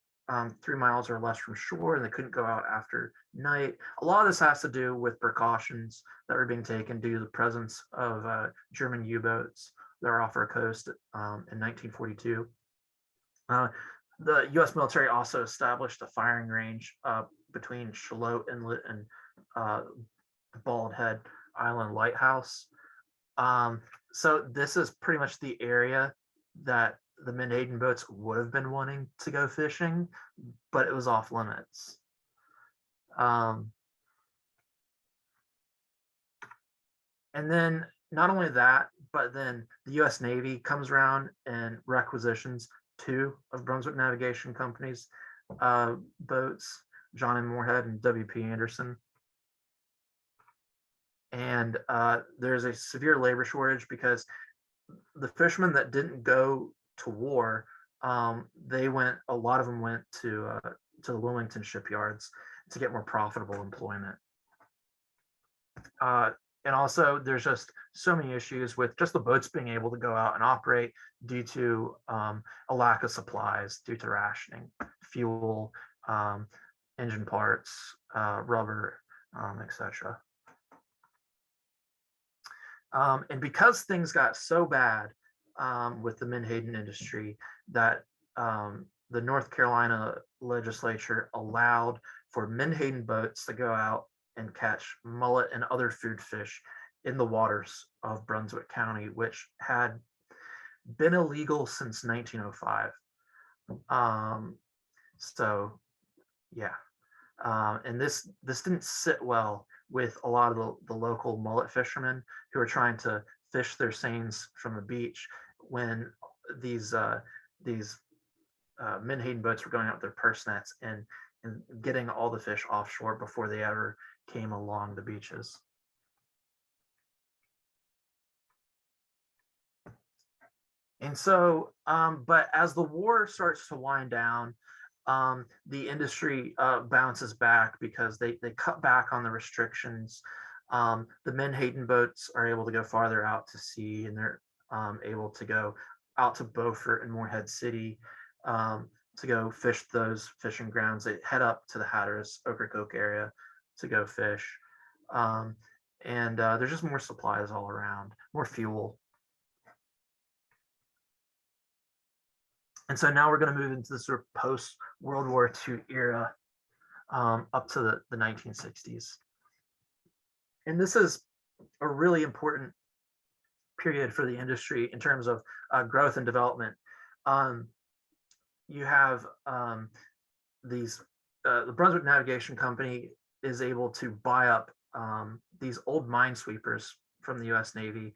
3 miles or less from shore, and they couldn't go out after night. A lot of this has to do with precautions that were being taken due to the presence of German U-boats that are off our coast in 1942. The U.S. military also established a firing range between Shallotte Inlet and Bald Head Island Lighthouse. So this is pretty much the area that the Menhaden boats would have been wanting to go fishing, but it was off limits. And then not only that, but then the U.S. Navy comes around and requisitions 2 of Brunswick Navigation Company's boats, John M. Morehead and W.P. Anderson. And there's a severe labor shortage because the fishermen that didn't go to war, a lot of them went to the Wilmington shipyards to get more profitable employment. And also, there's just so many issues with just the boats being able to go out and operate due to a lack of supplies, due to rationing, fuel, engine parts, rubber, etc. And because things got so bad with the Menhaden industry that the North Carolina legislature allowed for Menhaden boats to go out and catch mullet and other food fish in the waters of Brunswick County, which had been illegal since 1905. So, yeah. And this didn't sit well with a lot of the local mullet fishermen who are trying to fish their seines from the beach when these Menhaden boats were going out with their purse nets and getting all the fish offshore before they ever came along the beaches. And so, but as the war starts to wind down, the industry bounces back because they cut back on the restrictions. The Menhaden boats are able to go farther out to sea, and they're able to go out to Beaufort and Morehead City to go fish those fishing grounds. They head up to the Hatteras, Ocracoke area to go fish. And there's just more supplies all around, more fuel. And so now we're going to move into the sort of post-World War II era up to the 1960s. And this is a really important period for the industry in terms of growth and development. You have the Brunswick Navigation Company is able to buy up these old minesweepers from the U.S. Navy,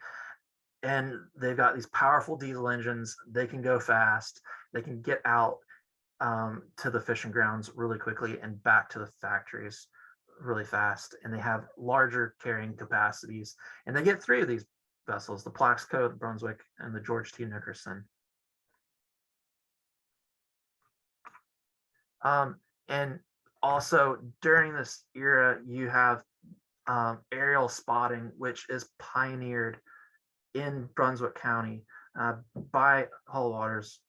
and they've got these powerful diesel engines. They can go fast. They can get out to the fishing grounds really quickly and back to the factories really fast. And they have larger carrying capacities. And they get 3 of these vessels: the Plaxco, the Brunswick, and the George T. Nickerson. And also during this era, you have aerial spotting, which is pioneered in Brunswick County by Hull Waters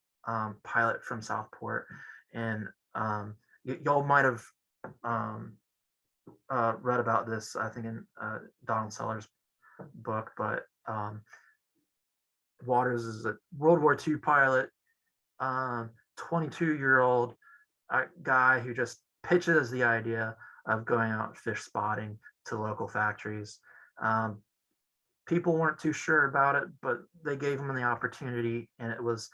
pilot from Southport. And y'all might have read about this, I think, in Donald Sellers' book, but Waters is a World War II pilot, 22-year-old guy who just pitches the idea of going out fish spotting to local factories. People weren't too sure about it, but they gave him the opportunity, and it was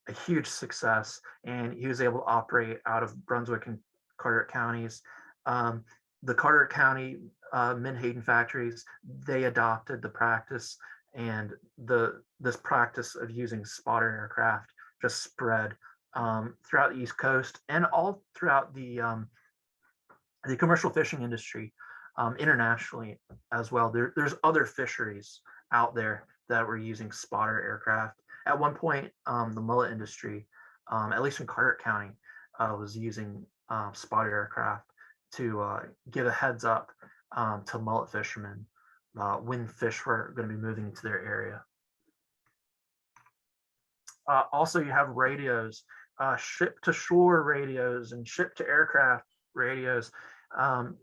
a huge success. And he was able to operate out of Brunswick and Carteret counties. The Carteret County Menhaden factories, they adopted the practice, and this practice of using spotter aircraft just spread throughout the East Coast and all throughout the commercial fishing industry internationally as well. There's other fisheries out there that were using spotter aircraft. At one point, the mullet industry, at least in Carteret County, was using spotter aircraft to give a heads up to mullet fishermen when fish were going to be moving into their area. Also, you have radios, ship-to-shore radios and ship-to-aircraft radios.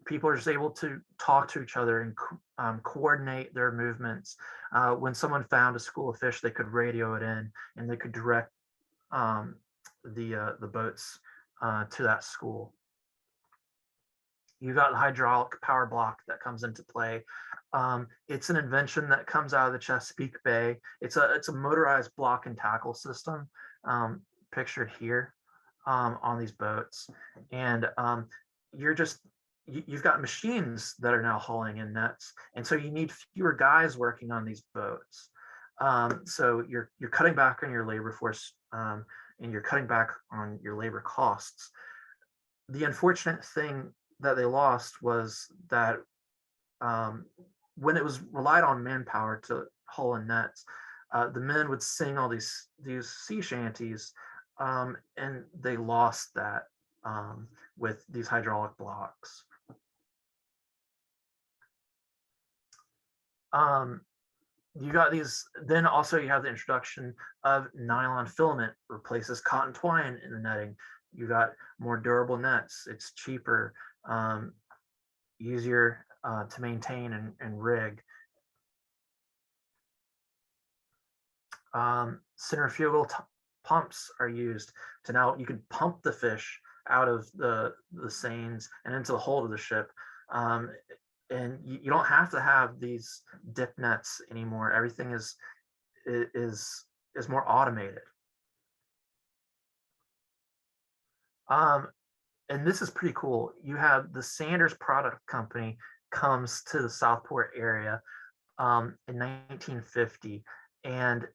People are just able to talk to each other and coordinate their movements. When someone found a school of fish, they could radio it in, and they could direct the boats to that school. You've got the hydraulic power block that comes into play. It's an invention that comes out of the Chesapeake Bay. It's a motorized block and tackle system pictured here on these boats. And you've got machines that are now hauling in nets, and so you need fewer guys working on these boats. So you're cutting back on your labor force, and you're cutting back on your labor costs. The unfortunate thing that they lost was that when it was relied on manpower to haul in nets, the men would sing all these sea shanties, and they lost that with these hydraulic blocks. You got these, then also you have the introduction of nylon filament replaces cotton twine in the netting. You got more durable nets. It's cheaper, easier to maintain and rig. Centrifugal pumps are used to now you can pump the fish out of the seines and into the hold of the ship. And you don't have to have these dip nets anymore. Everything is more automated. And this is pretty cool. You have the Sanders Product Company comes to the Southport area in 1950, and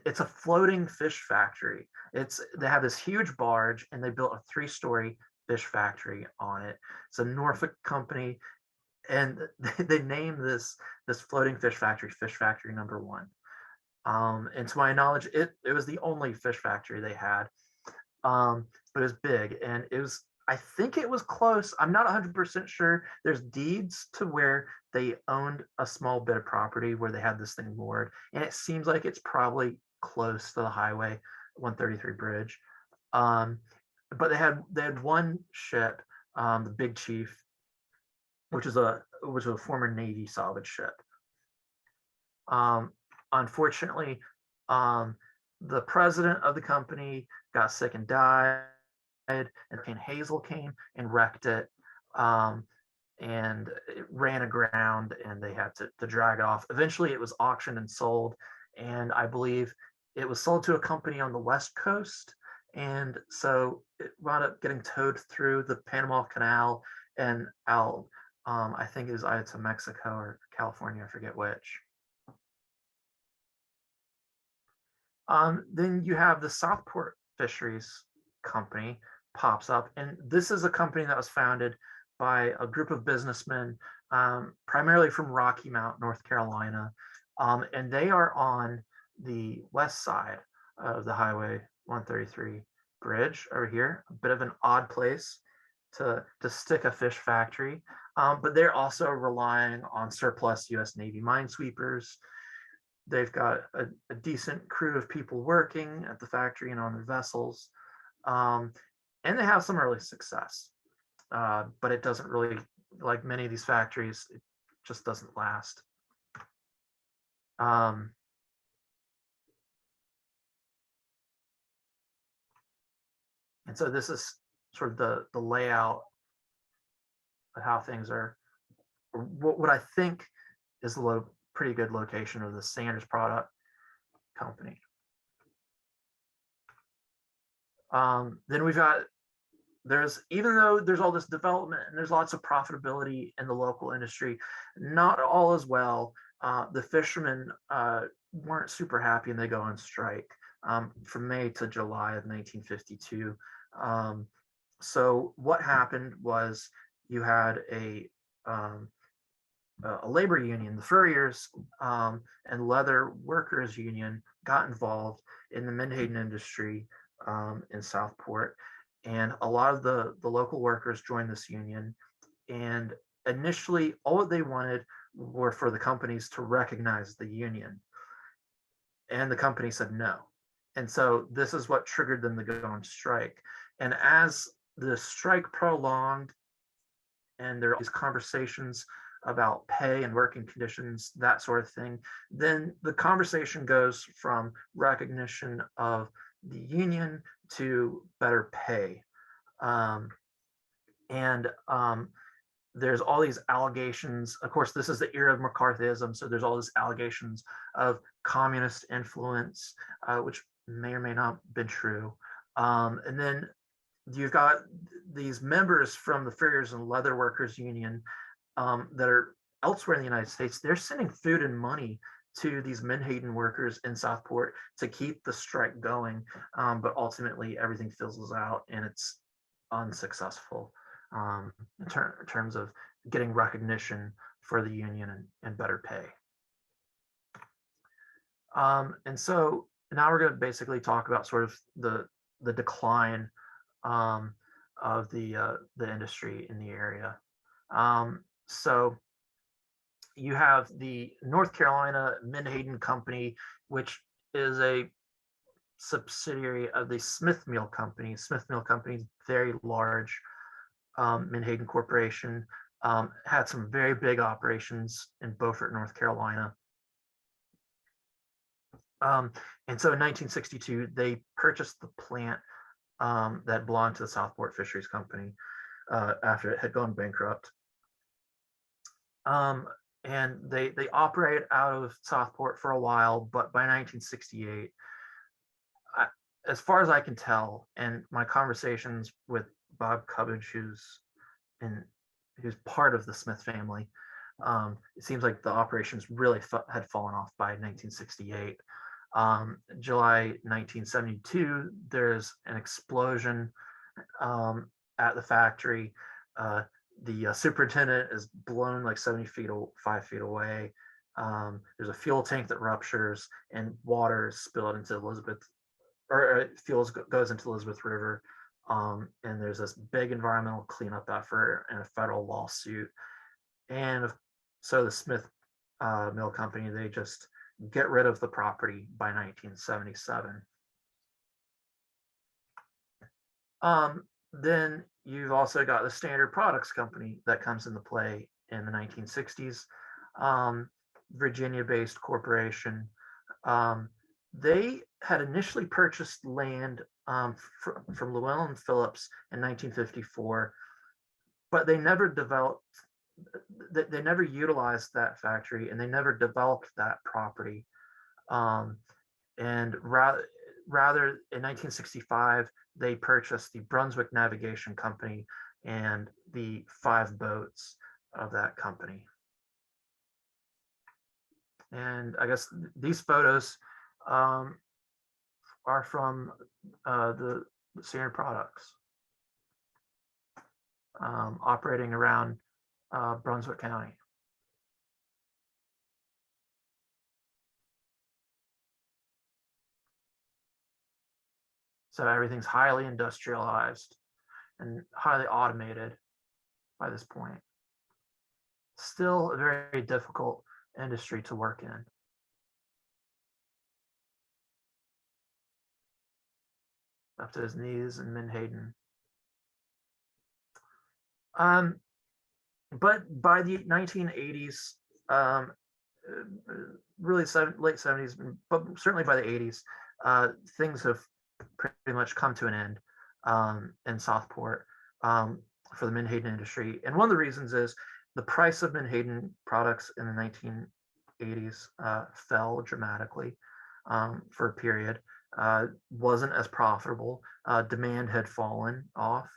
it's a floating fish factory. They have this huge barge, and they built a 3-story fish factory on it. It's a Norfolk company, and they named this floating fish factory number 1. And to my knowledge, it was the only fish factory they had, but it was big, and it was I think it was close. I'm not 100% sure. There's deeds to where they owned a small bit of property where they had this thing moored, and it seems like it's probably close to the Highway 133 bridge. Um, but they had one ship, the Big Chief, which was a former Navy salvage ship. Unfortunately, um, the president of the company got sick and died, and Hurricane Hazel came and wrecked it, and it ran aground, and they had to drag it off. Eventually, it was auctioned and sold, and I believe it was sold to a company on the West Coast, and so it wound up getting towed through the Panama Canal and out. I think it was either to Mexico or California, I forget which. Then you have the Southport Fisheries Company pops up, and this is a company that was founded by a group of businessmen, primarily from Rocky Mount, North Carolina, and they are on the west side of the Highway 133 bridge over here. A bit of an odd place to stick a fish factory, but they're also relying on surplus U.S. Navy minesweepers. They've got a decent crew of people working at the factory and on their vessels, and they have some early success. But it doesn't really, like many of these factories, it just doesn't last. And so this is sort of the layout of how things are, what I think is the pretty good location of the Sanders Product Company. Then we've got, even though there's all this development and there's lots of profitability in the local industry, not all as well. The fishermen weren't super happy, and they go on strike from May to July of 1952. So what happened was you had a labor union, the furriers and leather workers union got involved in the Menhaden industry in Southport, and a lot of the local workers joined this union. And initially, all they wanted were for the companies to recognize the union, and the company said no. And so this is what triggered them to go on strike. And as the strike prolonged, and there are these conversations about pay and working conditions, that sort of thing, then the conversation goes from recognition of the union to better pay. There's all these allegations. Of course, this is the era of McCarthyism, so there's all these allegations of communist influence, which may or may not have been true. And then you've got these members from the Furriers and Leather Workers Union that are elsewhere in the United States. They're sending food and money to these Menhaden workers in Southport to keep the strike going, but ultimately everything fizzles out and it's unsuccessful in terms of getting recognition for the union and better pay. And so now we're going to basically talk about sort of the decline of the industry in the area. So you have the North Carolina Menhaden Company, which is a subsidiary of the Smith Mill Company. Smith Mill Company is very large. Menhaden Corporation had some very big operations in Beaufort, North Carolina. And so in 1962, they purchased the plant that belonged to the Southport Fisheries Company after it had gone bankrupt. And they operated out of Southport for a while, but by 1968, as far as I can tell, and my conversations with Bob Cubbage, who's part of the Smith family, it seems like the operations really had fallen off by 1968. July 1972, there's an explosion at the factory. The superintendent is blown like 5 feet away. There's a fuel tank that ruptures, and water is spilled into fuel goes into Elizabeth River. And there's this big environmental cleanup effort and a federal lawsuit. And so the Smith Mill Company, they just get rid of the property by 1977. Then you've also got the Standard Products Company that comes into play in the 1960s. Virginia-based corporation. They had initially purchased land from Llewellyn Phillips in 1954, but they never developed, they never utilized that factory, and they never developed that property. And rather, in 1965, they purchased the Brunswick Navigation Company and the 5 boats of that company. And I guess these photos are from the Standard Products operating around Brunswick County. So everything's highly industrialized and highly automated by this point. Still a very difficult industry to work in. Up to his knees in Menhaden. But by the 1980s, really late 70s, but certainly by the 80s, things have pretty much come to an end in Southport for the Menhaden industry. And one of the reasons is the price of Menhaden products in the 1980s fell dramatically for a period. Wasn't as profitable. Demand had fallen off.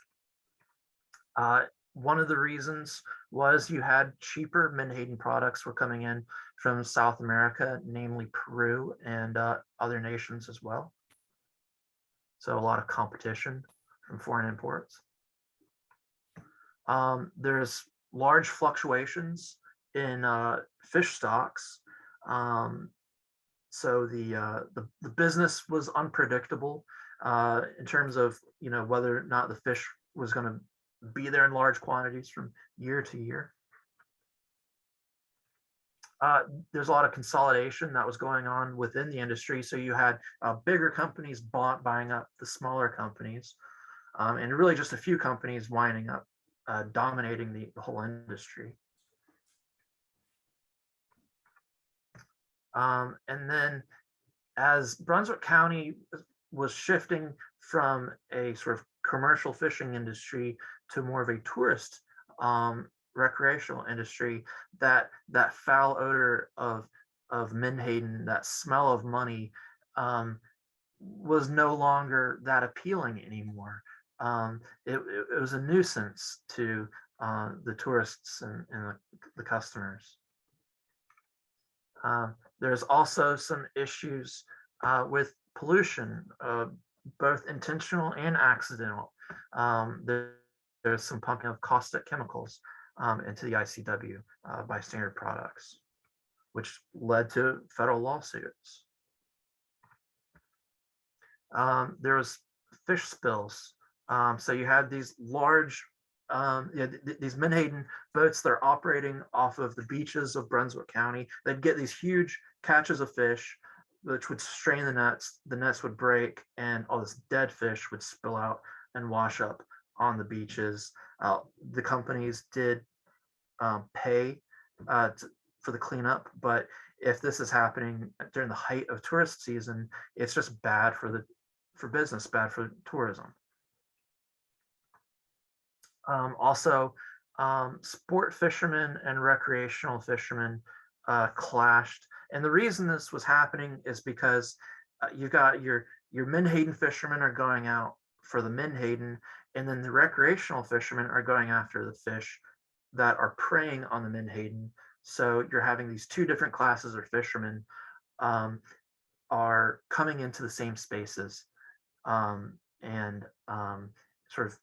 One of the reasons was you had cheaper Menhaden products were coming in from South America, namely Peru and other nations as well. So a lot of competition from foreign imports. There's large fluctuations in fish stocks. So the business was unpredictable in terms of, you know, whether or not the fish was going to be there in large quantities from year to year. There's a lot of consolidation that was going on within the industry. So you had bigger companies buying up the smaller companies, and really just a few companies winding up dominating the whole industry. And then as Brunswick County was shifting from a sort of commercial fishing industry to more of a tourist recreational industry, that foul odor of Menhaden, that smell of money, was no longer that appealing anymore. It was a nuisance to the tourists and the customers. There's also some issues with pollution, both intentional and accidental. There's some pumping of caustic chemicals into the ICW by Standard Products, which led to federal lawsuits. There was fish spills. So you had these large, these Menhaden boats that are operating off of the beaches of Brunswick County. They'd get these huge catches of fish, which would strain the nets. The nets would break, and all this dead fish would spill out and wash up on the beaches. The companies did pay for the cleanup, but if this is happening during the height of tourist season, it's just bad for business, bad for tourism. Also, sport fishermen and recreational fishermen clashed, and the reason this was happening is because you got your Menhaden fishermen are going out for the Menhaden, and then the recreational fishermen are going after the fish that are preying on the Menhaden. So you're having these two different classes of fishermen are coming into the same spaces and sort of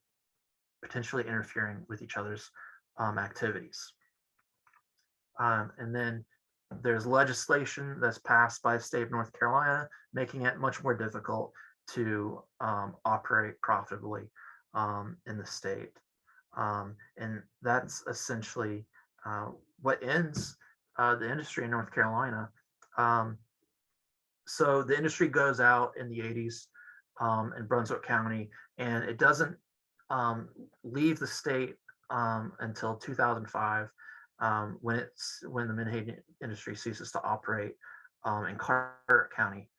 potentially interfering with each other's activities. And then there's legislation that's passed by the state of North Carolina, making it much more difficult to operate profitably in the state. And that's essentially what ends the industry in North Carolina. So the industry goes out in the 80s in Brunswick County, and it doesn't leave the state until 2005, when the Menhaden industry ceases to operate in Carter County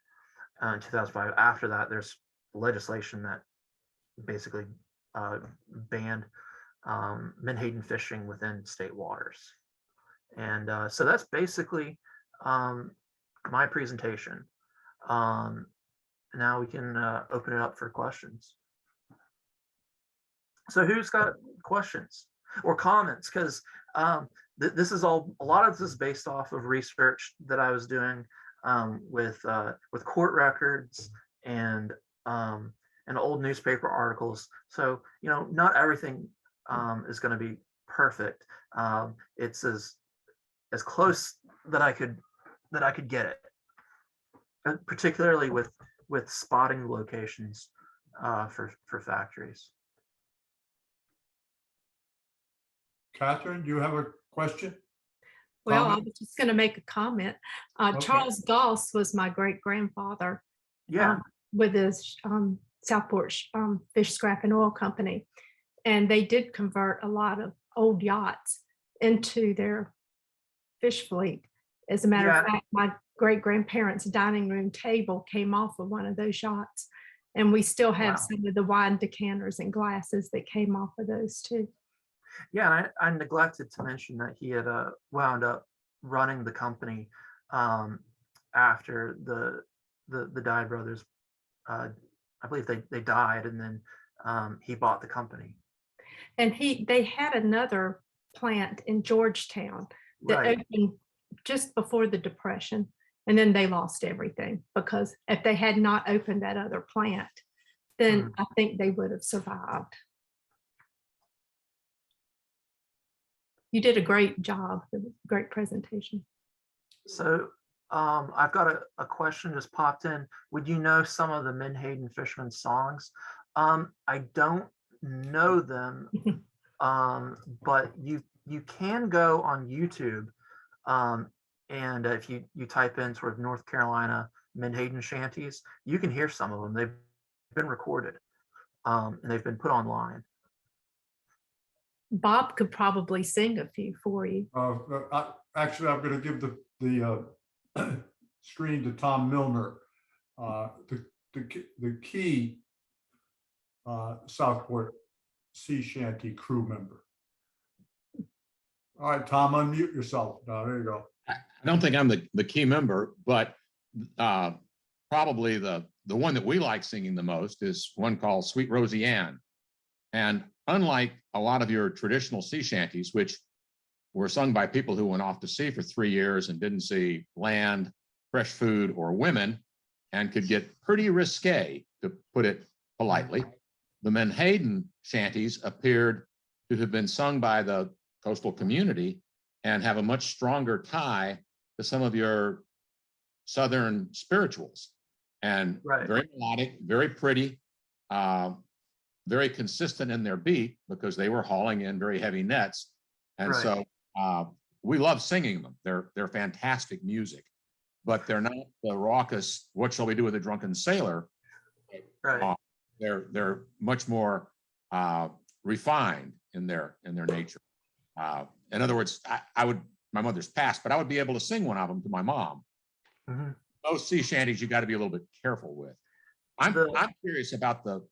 in 2005. After that, there's legislation that basically banned Menhaden fishing within state waters. And so that's basically my presentation. Now we can open it up for questions. So who's got questions or comments? Because this is all, a lot of this is based off of research that I was doing with court records and old newspaper articles. So, you know, not everything is going to be perfect. It's as close that I could get it, particularly with spotting locations for factories. Catherine, do you have a question? Well, Comment? I was just going to make a comment. Okay. Charles Goss was my great grandfather. Yeah. With his Southport Fish Scrap and Oil Company, and they did convert a lot of old yachts into their fish fleet. As a matter of fact, my great grandparents' dining room table came off of one of those yachts, and we still have some of the wine decanters and glasses that came off of those too. Yeah, I neglected to mention that he had wound up running the company after the Dye brothers. I believe they died, and then he bought the company. And they had another plant in Georgetown that opened just before the Depression, and then they lost everything, because if they had not opened that other plant, then I think they would have survived. You did a great job. It was a great presentation. So I've got a question just popped in. Would you know some of the Menhaden fishermen songs? I don't know them, but you can go on YouTube, and if you type in sort of North Carolina Menhaden shanties, you can hear some of them. They've been recorded, and they've been put online. Bob could probably sing a few for you. Actually, I'm going to give the screen to Tom Milner, the key Southport sea shanty crew member. All right, Tom, unmute yourself. There you go. I don't think I'm the key member, but probably the one that we like singing the most is one called Sweet Rosie Ann. And unlike a lot of your traditional sea shanties, which were sung by people who went off to sea for 3 years and didn't see land, fresh food, or women, and could get pretty risque, to put it politely, the Menhaden shanties appeared to have been sung by the coastal community and have a much stronger tie to some of your Southern spirituals. And very melodic, very pretty, very consistent in their beat, because they were hauling in very heavy nets. And so we love singing them. They're fantastic music, but they're not the raucous, what shall we do with a drunken sailor? They're much more refined in their nature. In other words, my mother's passed, but I would be able to sing one of them to my mom. Those sea shanties you got to be a little bit careful with. I'm curious about the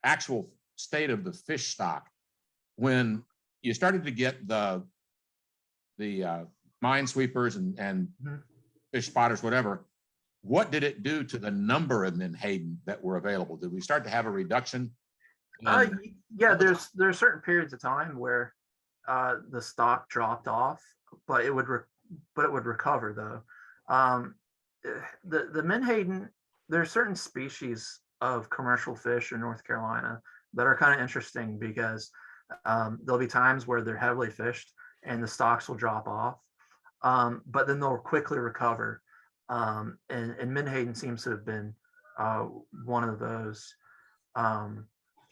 actual state of the fish stock when you started to get the minesweepers and fish spotters, whatever. What did it do to the number of Menhaden that were available? Did we start to have a reduction? Yeah, there's certain periods of time where the stock dropped off, but it would recover though. The Menhaden, there are certain species of commercial fish in North Carolina that are kind of interesting, because there'll be times where they're heavily fished and the stocks will drop off, but then they'll quickly recover. And Menhaden seems to have been one of those.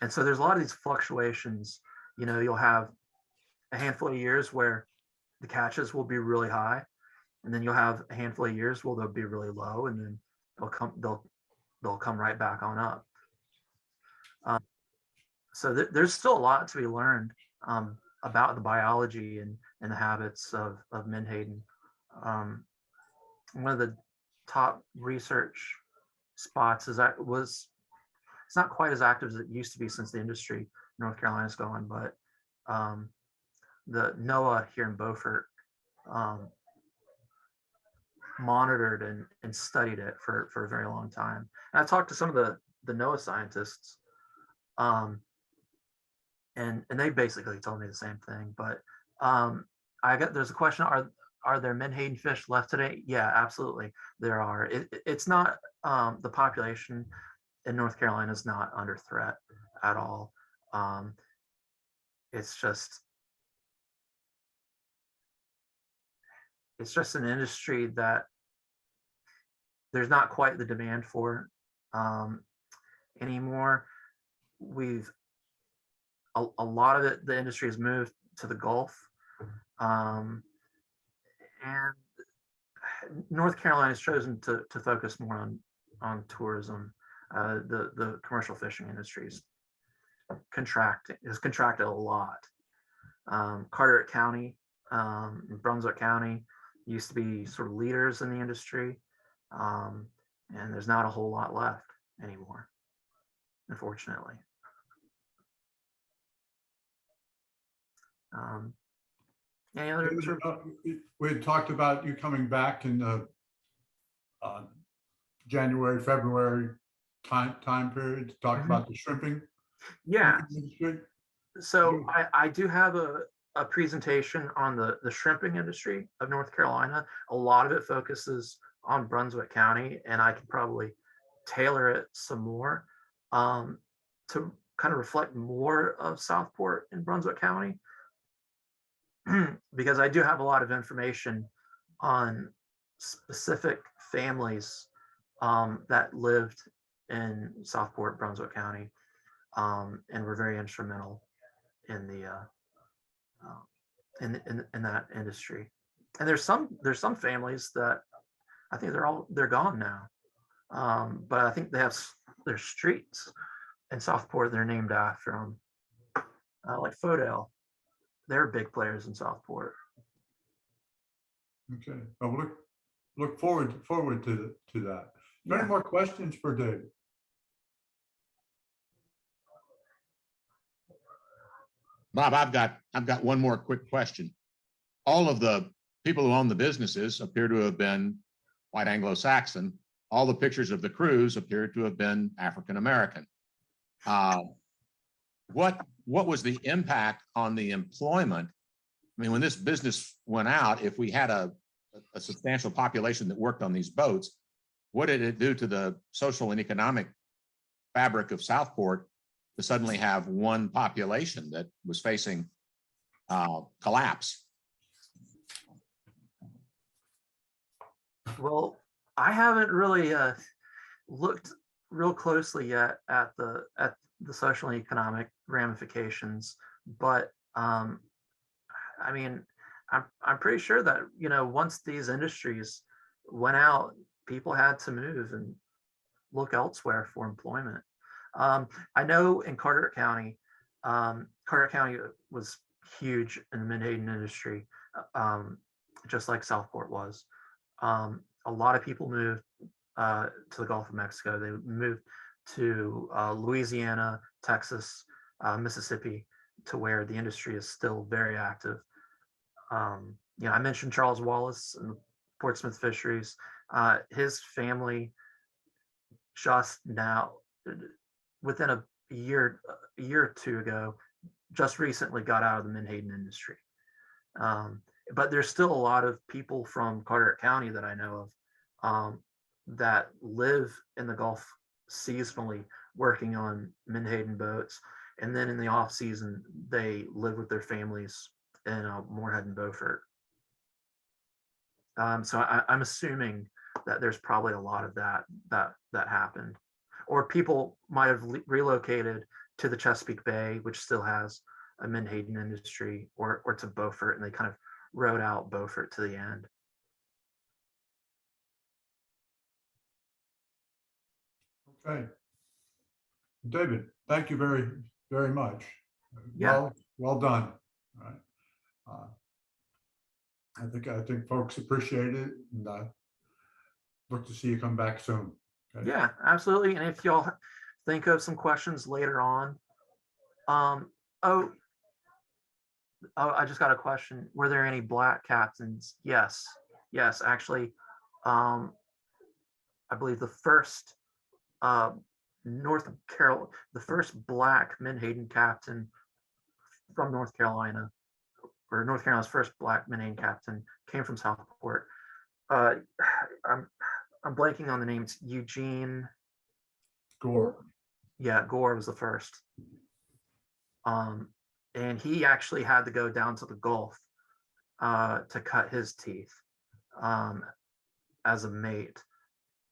And so there's a lot of these fluctuations. You'll have a handful of years where the catches will be really high, and then you'll have a handful of years where they'll be really low, and then they'll come right back on up. So there's still a lot to be learned about the biology and the habits of Menhaden. One of the top research spots it's not quite as active as it used to be since the industry in North Carolina's gone, but the NOAA here in Beaufort monitored and studied it for a very long time. And I talked to some of the NOAA scientists, and they basically told me the same thing. But there's a question: Are there Menhaden fish left today? Yeah, absolutely, there are. It's not the population in North Carolina is not under threat at all. It's just an industry that there's not quite the demand for anymore. A lot of it, the industry has moved to the Gulf, and North Carolina has chosen to focus more on tourism. The commercial fishing industry has contracted a lot. Carteret County, Brunswick County used to be sort of leaders in the industry, and there's not a whole lot left anymore, unfortunately. Any other? We had talked about you coming back in the January, February time period to talk about the shrimping. Yeah. Industry. So I do have a presentation on the shrimping industry of North Carolina. A lot of it focuses on Brunswick County, and I could probably tailor it some more to kind of reflect more of Southport in Brunswick County, because I do have a lot of information on specific families that lived in Southport, Brunswick County, and were very instrumental in the in that industry. And there's some families that I think they're gone now, but I think they have their streets in Southport they're named after them, like Fodale. They're big players in Southport. Okay, I'll look forward to that. Any more questions for Dave? Bob, I've got one more quick question. All of the people who own the businesses appear to have been white Anglo-Saxon. All the pictures of the crews appear to have been African American. What was the impact on the employment? I mean, when this business went out, if we had a substantial population that worked on these boats, what did it do to the social and economic fabric of Southport to suddenly have one population that was facing collapse? Well, I haven't really looked real closely yet at the social and economic ramifications, but I mean, I'm pretty sure that once these industries went out, people had to move and look elsewhere for employment. I know in Carteret County was huge in the Menhaden industry, just like Southport was. A lot of people moved to the Gulf of Mexico. They moved to Louisiana, Texas, Mississippi, to where the industry is still very active. I mentioned Charles Wallace and the Portsmouth fisheries. His family just now, within a year or two ago, just recently got out of the Menhaden industry. But there's still a lot of people from Carteret County that I know of that live in the Gulf seasonally, working on Menhaden boats, and then in the off season they live with their families in Moorhead and Beaufort. So I'm assuming that there's probably a lot of that happened, or people might have relocated to the Chesapeake Bay, which still has a Menhaden industry, or to Beaufort, and they kind of rode out Beaufort to the end. Okay. David, thank you very, very much. Yeah. Well done. All right. I think folks appreciate it, and look to see you come back soon. Okay? Yeah, absolutely. And if y'all think of some questions later on, I just got a question. Were there any black captains? Yes, actually, I believe the first the first black Menhaden captain from North Carolina, or North Carolina's first black Menhaden captain, came from Southport. I'm blanking on the name. It's Eugene Gore. Yeah, Gore was the first. And he actually had to go down to the Gulf to cut his teeth as a mate,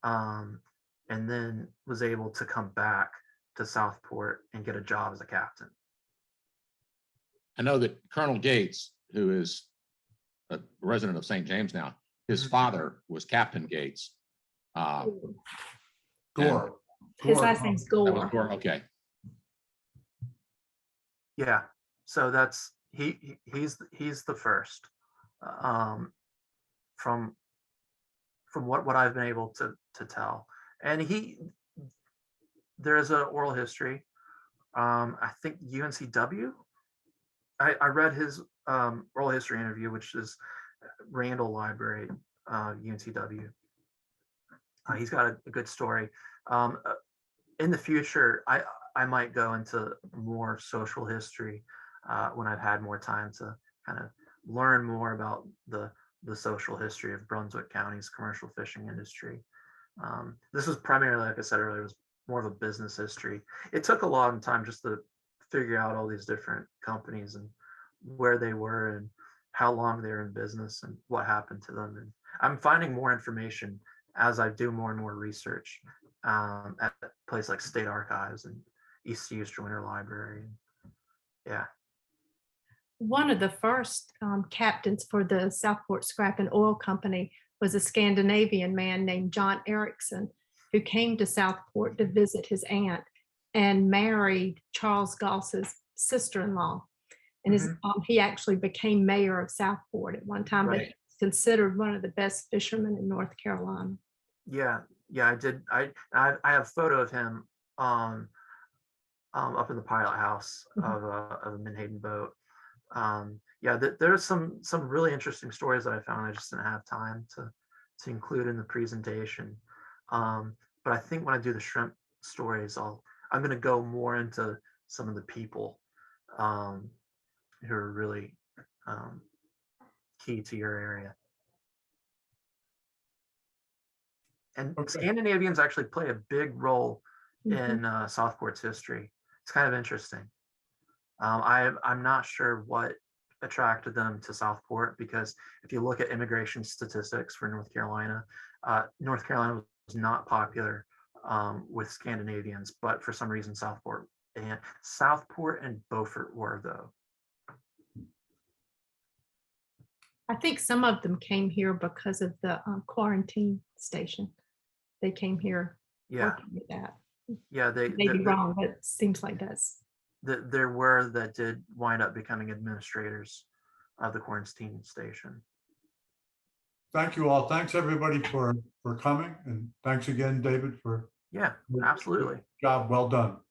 and then was able to come back to Southport and get a job as a captain. I know that Colonel Gates, who is a resident of St. James now, his Mhm. father was Captain Gates. Gore. His Gore. last name's That was Gore. Gore, okay. Yeah, so that's he's the first, from what I've been able to tell. And there's an oral history. I think UNCW. I read his oral history interview, which is Randall Library, UNCW. He's got a good story. In the future, I might go into more social history when I've had more time to kind of learn more about the social history of Brunswick County's commercial fishing industry. This was primarily, like I said earlier, it was more of a business history. It took a long time just to figure out all these different companies and where they were and how long they were in business and what happened to them. And I'm finding more information as I do more and more research at places like State Archives and East Houston Winter Library. Yeah. One of the first captains for the Southport Scrap and Oil Company was a Scandinavian man named John Erickson, who came to Southport to visit his aunt and married Charles Goss's sister-in-law. And he actually became mayor of Southport at one time, but Right. he's considered one of the best fishermen in North Carolina. Yeah, I did. I have a photo of him up in the pilot house of a Menhaden boat. Yeah, there's some really interesting stories that I found. I just didn't have time to include in the presentation. But I think when I do the shrimp stories, I'm going to go more into some of the people who are really key to your area. And Okay. Scandinavians actually play a big role Mhm. in Southport's history. It's kind of interesting. I'm not sure what attracted them to Southport, because if you look at immigration statistics for North Carolina was not popular with Scandinavians, but for some reason Southport and Beaufort were, though. I think some of them came here because of the quarantine station. They came here Yeah, working with that. yeah, Maybe wrong, but it seems like that's. there were that did wind up becoming administrators of the quarantine station. Thank you all. Thanks everybody for coming, and thanks again, David, for Yeah, absolutely. job well done.